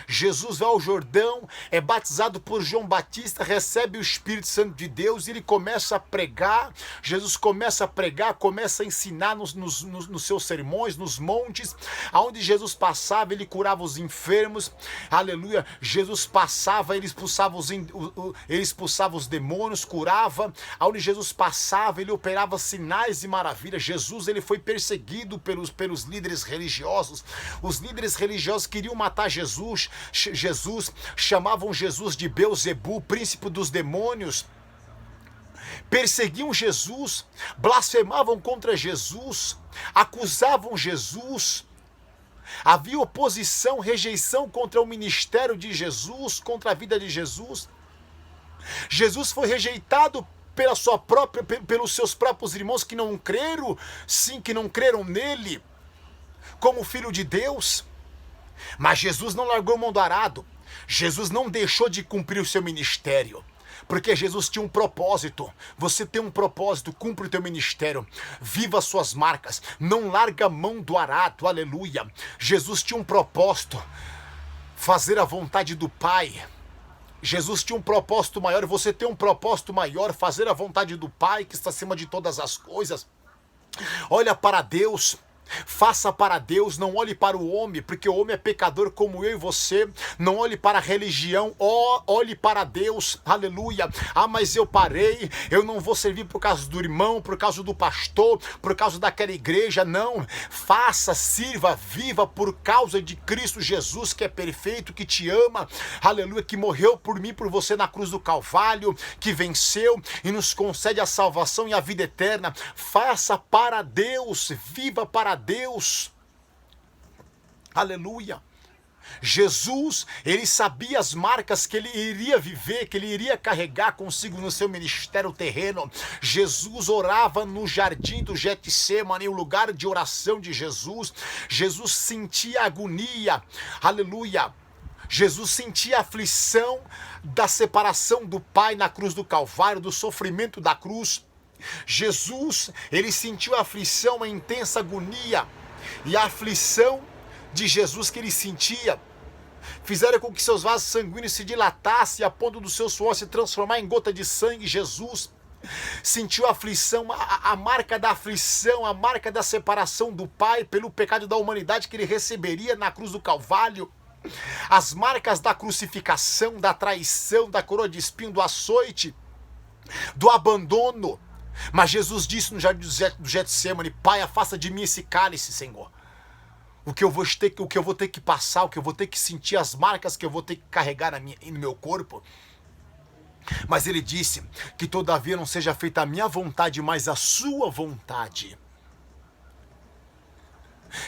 [SPEAKER 1] Jesus vai ao Jordão, é batizado por João Batista, recebe o Espírito Santo de Deus e ele começa a pregar. Jesus começa a pregar, começa a ensinar nos seus sermões, nos montes. Aonde Jesus passava, ele curava os enfermos, aleluia. Jesus passava, ele expulsava os demônios, curava. Aonde Jesus passava, ele operava sinais e maravilhas. Jesus, ele foi perseguido pelos líderes religiosos. Os líderes religiosos queriam matar Jesus, chamavam Jesus de Beelzebu, príncipe dos demônios, perseguiam Jesus, blasfemavam contra Jesus, acusavam Jesus, havia oposição, rejeição contra o ministério de Jesus, contra a vida de Jesus. Jesus foi rejeitado pelos seus próprios irmãos que não creram, sim, que não creram nele como filho de Deus. Mas Jesus não largou a mão do arado. Jesus não deixou de cumprir o seu ministério, porque Jesus tinha um propósito. Você tem um propósito, cumpre o teu ministério, viva as suas marcas, não larga a mão do arado, aleluia. Jesus tinha um propósito, fazer a vontade do Pai. Jesus tinha um propósito maior, você tem um propósito maior, fazer a vontade do Pai que está acima de todas as coisas. Olha para Deus. Faça para Deus, não olhe para o homem, porque o homem é pecador como eu e você. Não olhe para a religião, olhe para Deus, aleluia. Ah, mas eu parei, eu não vou servir por causa do irmão, por causa do pastor, por causa daquela igreja. Não, faça, sirva, viva por causa de Cristo Jesus, que é perfeito, que te ama, aleluia, que morreu por mim, por você na cruz do Calvário, que venceu e nos concede a salvação e a vida eterna. Faça para Deus, viva para Deus, aleluia. Jesus, ele sabia as marcas que ele iria viver, que ele iria carregar consigo no seu ministério terreno. Jesus orava no jardim do Getsêmani, o lugar de oração de Jesus. Jesus sentia agonia, aleluia. Jesus sentia a aflição da separação do Pai na cruz do Calvário, do sofrimento da cruz. Jesus, ele sentiu a aflição, a intensa agonia, e a aflição de Jesus que ele sentia fizeram com que seus vasos sanguíneos se dilatassem a ponto do seu suor se transformar em gota de sangue. Jesus sentiu a aflição, a marca da aflição, a marca da separação do Pai pelo pecado da humanidade que ele receberia na cruz do Calvário. As marcas da crucificação, da traição, da coroa de espinho, do açoite, do abandono. Mas Jesus disse no jardim do Getsêmani: Pai, afasta de mim esse cálice, Senhor. O que eu vou ter que passar, o que eu vou ter que sentir, as marcas que eu vou ter que carregar no meu corpo. Mas ele disse que todavia não seja feita a minha vontade, mas a sua vontade.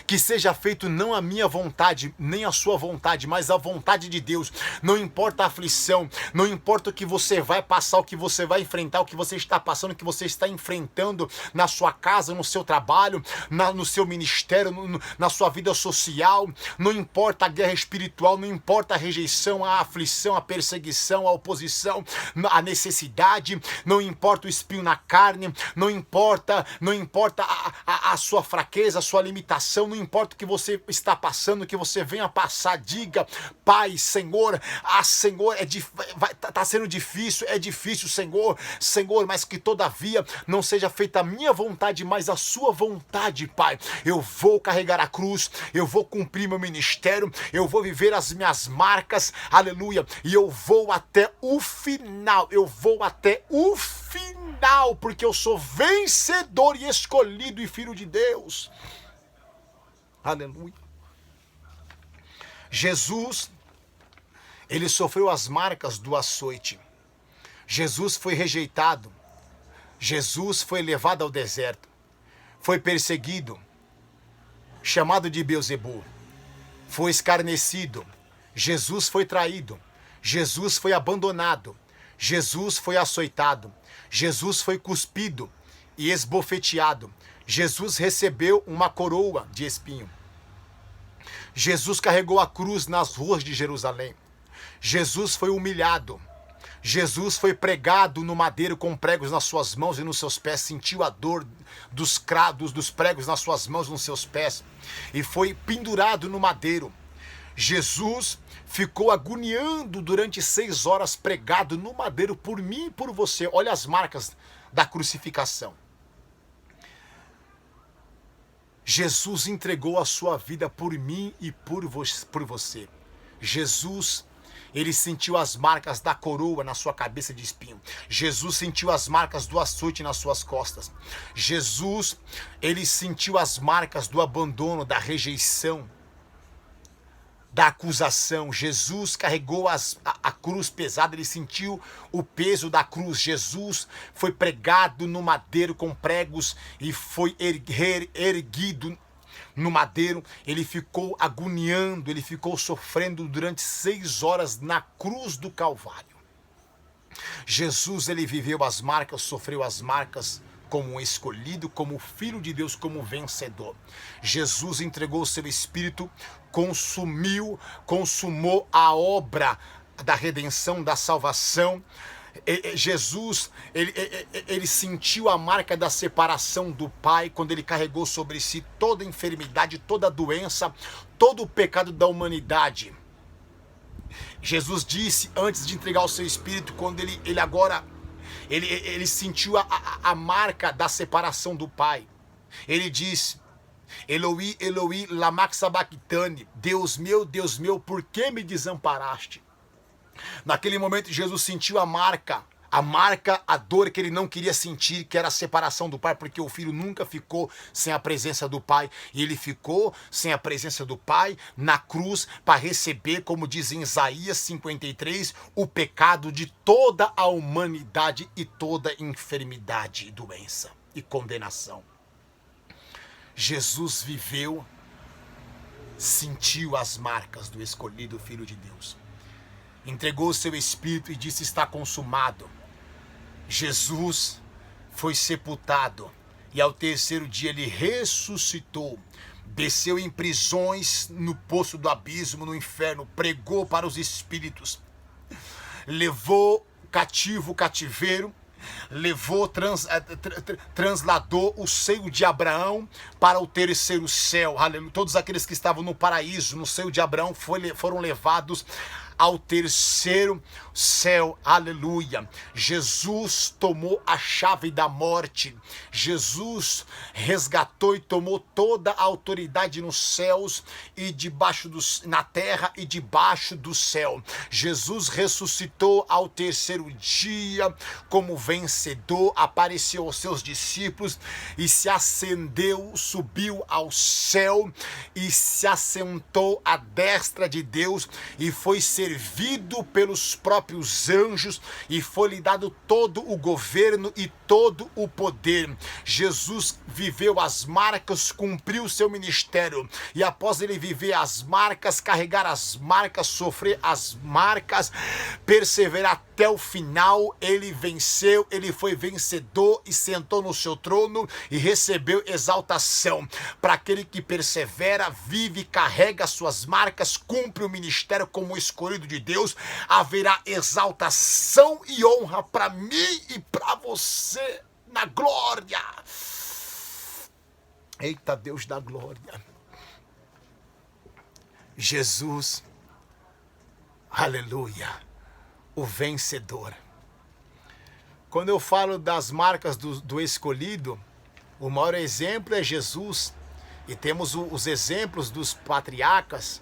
[SPEAKER 1] Que seja feito não a minha vontade, nem a sua vontade, mas a vontade de Deus. Não importa a aflição, não importa o que você vai passar, o que você vai enfrentar, o que você está passando, o que você está enfrentando na sua casa, no seu trabalho, no seu ministério, na sua vida social. Não importa a guerra espiritual, não importa a rejeição, a aflição, a perseguição, a oposição, a necessidade, não importa o espinho na carne, não importa a sua fraqueza, a sua limitação. Não importa o que você está passando, o que você venha passar, diga: Pai, Senhor, Senhor, está sendo difícil, é difícil, Senhor, mas que todavia não seja feita a minha vontade, mas a sua vontade, Pai. Eu vou carregar a cruz, eu vou cumprir meu ministério, eu vou viver as minhas marcas, aleluia, e eu vou até o final, porque eu sou vencedor e escolhido e filho de Deus. Aleluia. Jesus, ele sofreu as marcas do açoite. Jesus foi rejeitado. Jesus foi levado ao deserto. Foi perseguido, chamado de Beelzebu. Foi escarnecido. Jesus foi traído. Jesus foi abandonado. Jesus foi açoitado. Jesus foi cuspido e esbofeteado. Jesus recebeu uma coroa de espinho. Jesus carregou a cruz nas ruas de Jerusalém. Jesus foi humilhado. Jesus foi pregado no madeiro com pregos nas suas mãos e nos seus pés. Sentiu a dor dos pregos nas suas mãos e nos seus pés. E foi pendurado no madeiro. Jesus ficou agoniando durante 6 horas pregado no madeiro por mim e por você. Olha as marcas da crucificação. Jesus entregou a sua vida por mim e por você. Jesus, ele sentiu as marcas da coroa na sua cabeça de espinho. Jesus sentiu as marcas do açoite nas suas costas. Jesus, ele sentiu as marcas do abandono, da rejeição, da acusação. Jesus carregou a cruz pesada, ele sentiu o peso da cruz. Jesus foi pregado no madeiro com pregos e foi erguido no madeiro. Ele ficou agoniando, ele ficou sofrendo durante 6 horas na cruz do Calvário. Jesus, ele viveu as marcas, sofreu as marcas como um escolhido, como filho de Deus, como vencedor. Jesus entregou o seu espírito, consumou a obra da redenção, da salvação. Jesus, ele sentiu a marca da separação do Pai quando ele carregou sobre si toda a enfermidade, toda a doença, todo o pecado da humanidade. Jesus disse, antes de entregar o seu espírito, quando ele sentiu a marca da separação do Pai, ele disse: Eloi, Eloi, lama sabachthani. Deus meu, por que me desamparaste? Naquele momento Jesus sentiu a marca, a dor que ele não queria sentir, que era a separação do Pai, porque o Filho nunca ficou sem a presença do Pai, e ele ficou sem a presença do Pai na cruz para receber, como diz em Isaías 53, o pecado de toda a humanidade e toda enfermidade e doença e condenação. Jesus viveu, sentiu as marcas do escolhido Filho de Deus. Entregou o seu espírito e disse: está consumado. Jesus foi sepultado e ao terceiro dia ele ressuscitou, desceu em prisões no poço do abismo, no inferno, pregou para os espíritos, levou cativo o cativeiro, transladou o seio de Abraão para o terceiro céu. Aleluia. Todos aqueles que estavam no paraíso, no seio de Abraão, foram levados ao terceiro céu, aleluia. Jesus tomou a chave da morte, Jesus resgatou e tomou toda a autoridade nos céus e na terra e debaixo do céu. Jesus ressuscitou ao terceiro dia como vencedor, apareceu aos seus discípulos e se ascendeu, subiu ao céu e se assentou à destra de Deus e foi servido pelos próprios anjos e foi-lhe dado todo o governo e todo o poder. Jesus viveu as marcas, cumpriu o seu ministério e após ele viver as marcas, carregar as marcas, sofrer as marcas, perseverar até o final, ele venceu, ele foi vencedor e sentou no seu trono e recebeu exaltação. Para aquele que persevera, vive, carrega suas marcas, cumpre o ministério como escolhido de Deus, haverá exaltação e honra para mim e para você na glória. Eita, Deus da glória. Jesus, aleluia, o vencedor. Quando eu falo das marcas do escolhido, o maior exemplo é Jesus. E temos os exemplos dos patriarcas,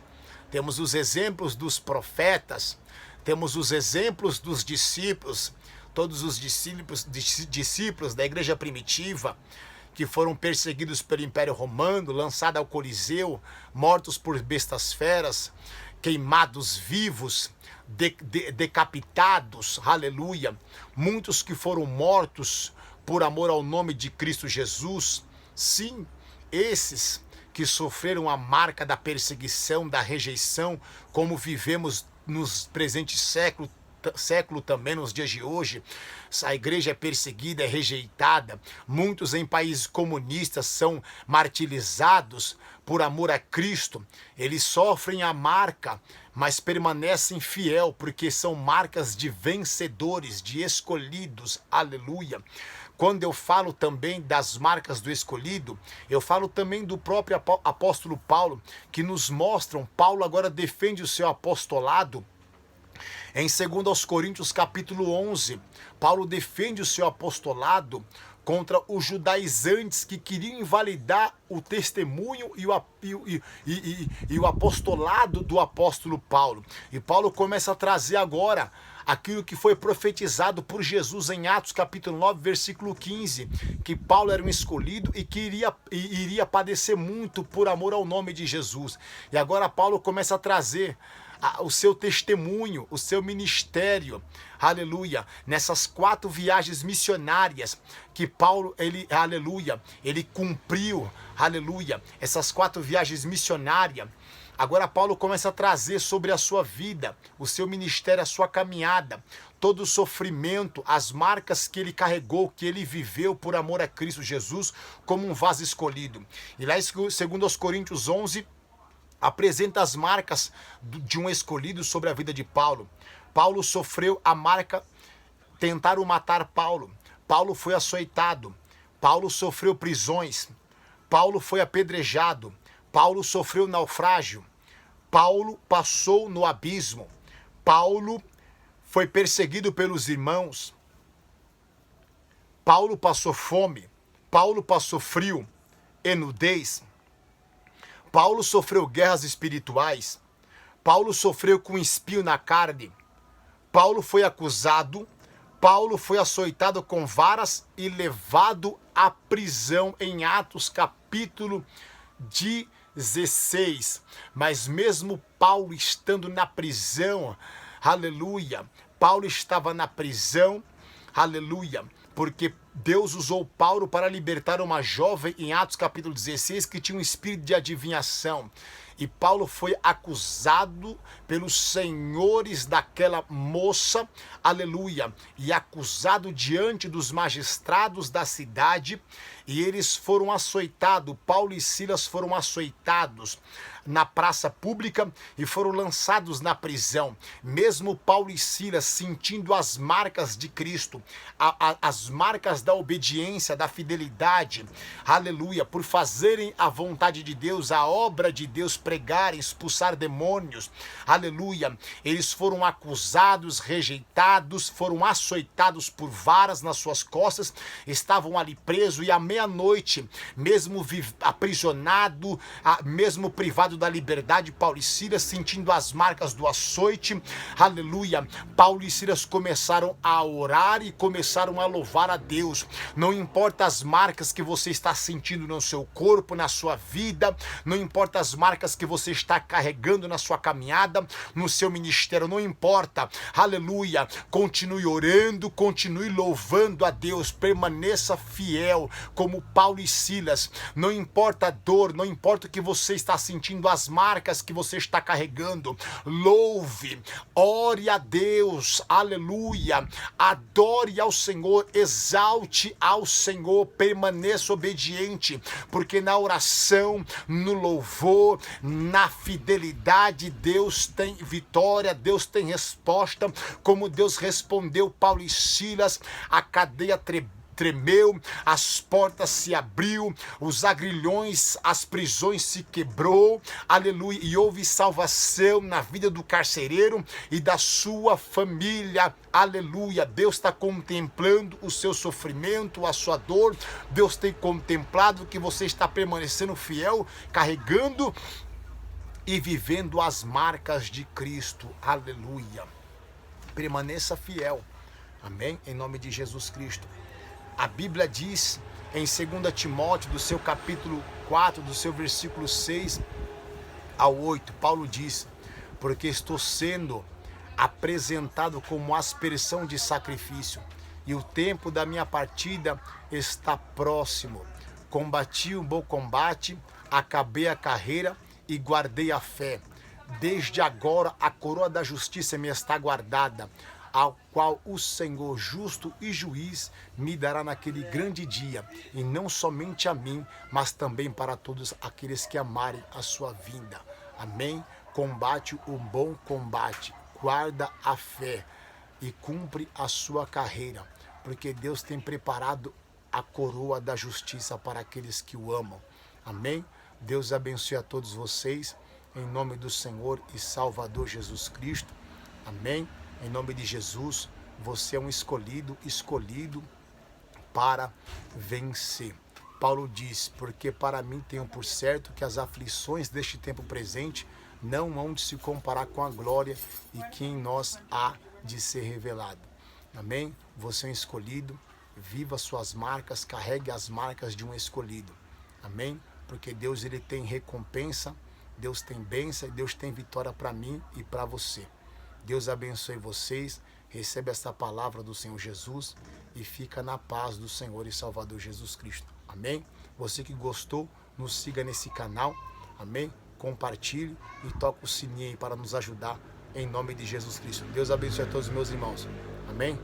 [SPEAKER 1] temos os exemplos dos profetas, temos os exemplos dos discípulos, todos os discípulos da igreja primitiva, que foram perseguidos pelo Império Romano, lançados ao Coliseu, mortos por bestas feras, queimados vivos, decapitados, aleluia. Muitos que foram mortos por amor ao nome de Cristo Jesus. Sim, esses que sofreram a marca da perseguição, da rejeição, como vivemos nos presentes século também, nos dias de hoje. A igreja é perseguida, é rejeitada. Muitos em países comunistas são martirizados por amor a Cristo. Eles sofrem a marca, mas permanecem fiel, porque são marcas de vencedores, de escolhidos. Aleluia. Quando eu falo também das marcas do escolhido, eu falo também do próprio apóstolo Paulo, que nos mostram, Paulo agora defende o seu apostolado. Em 2 Coríntios capítulo 11, Paulo defende o seu apostolado contra os judaizantes que queriam invalidar o testemunho e o apostolado do apóstolo Paulo. E Paulo começa a trazer agora aquilo que foi profetizado por Jesus em Atos capítulo 9, versículo 15, que Paulo era um escolhido e que iria padecer muito por amor ao nome de Jesus. E agora Paulo começa a trazer o seu testemunho, o seu ministério, aleluia, nessas 4 viagens missionárias que Paulo, ele cumpriu, aleluia, essas 4 viagens missionárias. Agora Paulo começa a trazer sobre a sua vida, o seu ministério, a sua caminhada, todo o sofrimento, as marcas que ele carregou, que ele viveu por amor a Cristo Jesus, como um vaso escolhido. E lá em 2 Coríntios 11, apresenta as marcas de um escolhido sobre a vida de Paulo. Paulo sofreu a marca, tentaram matar Paulo. Paulo foi açoitado. Paulo sofreu prisões. Paulo foi apedrejado. Paulo sofreu naufrágio. Paulo passou no abismo. Paulo foi perseguido pelos irmãos. Paulo passou fome. Paulo passou frio e nudez. Paulo sofreu guerras espirituais. Paulo sofreu com um espinho na carne. Paulo foi acusado. Paulo foi açoitado com varas e levado à prisão em Atos capítulo 16. Mas mesmo Paulo estando na prisão, aleluia, Paulo estava na prisão, aleluia, porque Deus usou Paulo para libertar uma jovem em Atos capítulo 16 que tinha um espírito de adivinhação. E Paulo foi acusado pelos senhores daquela moça, aleluia, e acusado diante dos magistrados da cidade, e eles foram açoitados, Paulo e Silas foram açoitados na praça pública e foram lançados na prisão. Mesmo Paulo e Silas sentindo as marcas de Cristo, as marcas da obediência, da fidelidade, aleluia, por fazerem a vontade de Deus, a obra de Deus, pregar, expulsar demônios, aleluia, eles foram acusados, rejeitados, foram açoitados por varas nas suas costas, estavam ali presos, e à meia-noite, mesmo aprisionado, mesmo privado da liberdade, Paulo e Silas, sentindo as marcas do açoite, aleluia, Paulo e Silas começaram a orar e começaram a louvar a Deus. Não importa as marcas que você está sentindo no seu corpo, na sua vida, não importa as marcas que você está carregando na sua caminhada, no seu ministério, não importa, aleluia, continue orando, continue louvando a Deus, permaneça fiel como Paulo e Silas. Não importa a dor, não importa o que você está sentindo, as marcas que você está carregando, louve, ore a Deus, aleluia, adore ao Senhor, exalte ao Senhor, permaneça obediente, porque na oração, no louvor, na fidelidade, Deus tem vitória, Deus tem resposta, como Deus respondeu Paulo e Silas, a cadeia tremeu, as portas se abriu, os agrilhões, as prisões se quebrou, aleluia, e houve salvação na vida do carcereiro e da sua família, aleluia. Deus está contemplando o seu sofrimento, a sua dor, Deus tem contemplado que você está permanecendo fiel, carregando e vivendo as marcas de Cristo, aleluia. Permaneça fiel, amém, em nome de Jesus Cristo. A Bíblia diz em 2 Timóteo, do seu capítulo 4, do seu versículo 6 ao 8, Paulo diz: porque estou sendo apresentado como aspersão de sacrifício, e o tempo da minha partida está próximo. Combati o bom combate, acabei a carreira e guardei a fé. Desde agora a coroa da justiça me está guardada, ao qual o Senhor justo e juiz me dará naquele grande dia, e não somente a mim, mas também para todos aqueles que amarem a sua vinda. Amém? Combate o bom combate, guarda a fé e cumpre a sua carreira, porque Deus tem preparado a coroa da justiça para aqueles que o amam. Amém? Deus abençoe a todos vocês, em nome do Senhor e Salvador Jesus Cristo. Amém? Em nome de Jesus, você é um escolhido para vencer. Paulo diz: porque para mim tenho por certo que as aflições deste tempo presente não hão de se comparar com a glória e que em nós há de ser revelado. Amém? Você é um escolhido, viva suas marcas, carregue as marcas de um escolhido. Amém? Porque Deus, ele tem recompensa, Deus tem bênção e Deus tem vitória para mim e para você. Deus abençoe vocês, recebe essa palavra do Senhor Jesus e fica na paz do Senhor e Salvador Jesus Cristo. Amém? Você que gostou, nos siga nesse canal, amém? Compartilhe e toque o sininho aí para nos ajudar, em nome de Jesus Cristo. Deus abençoe a todos os meus irmãos. Amém?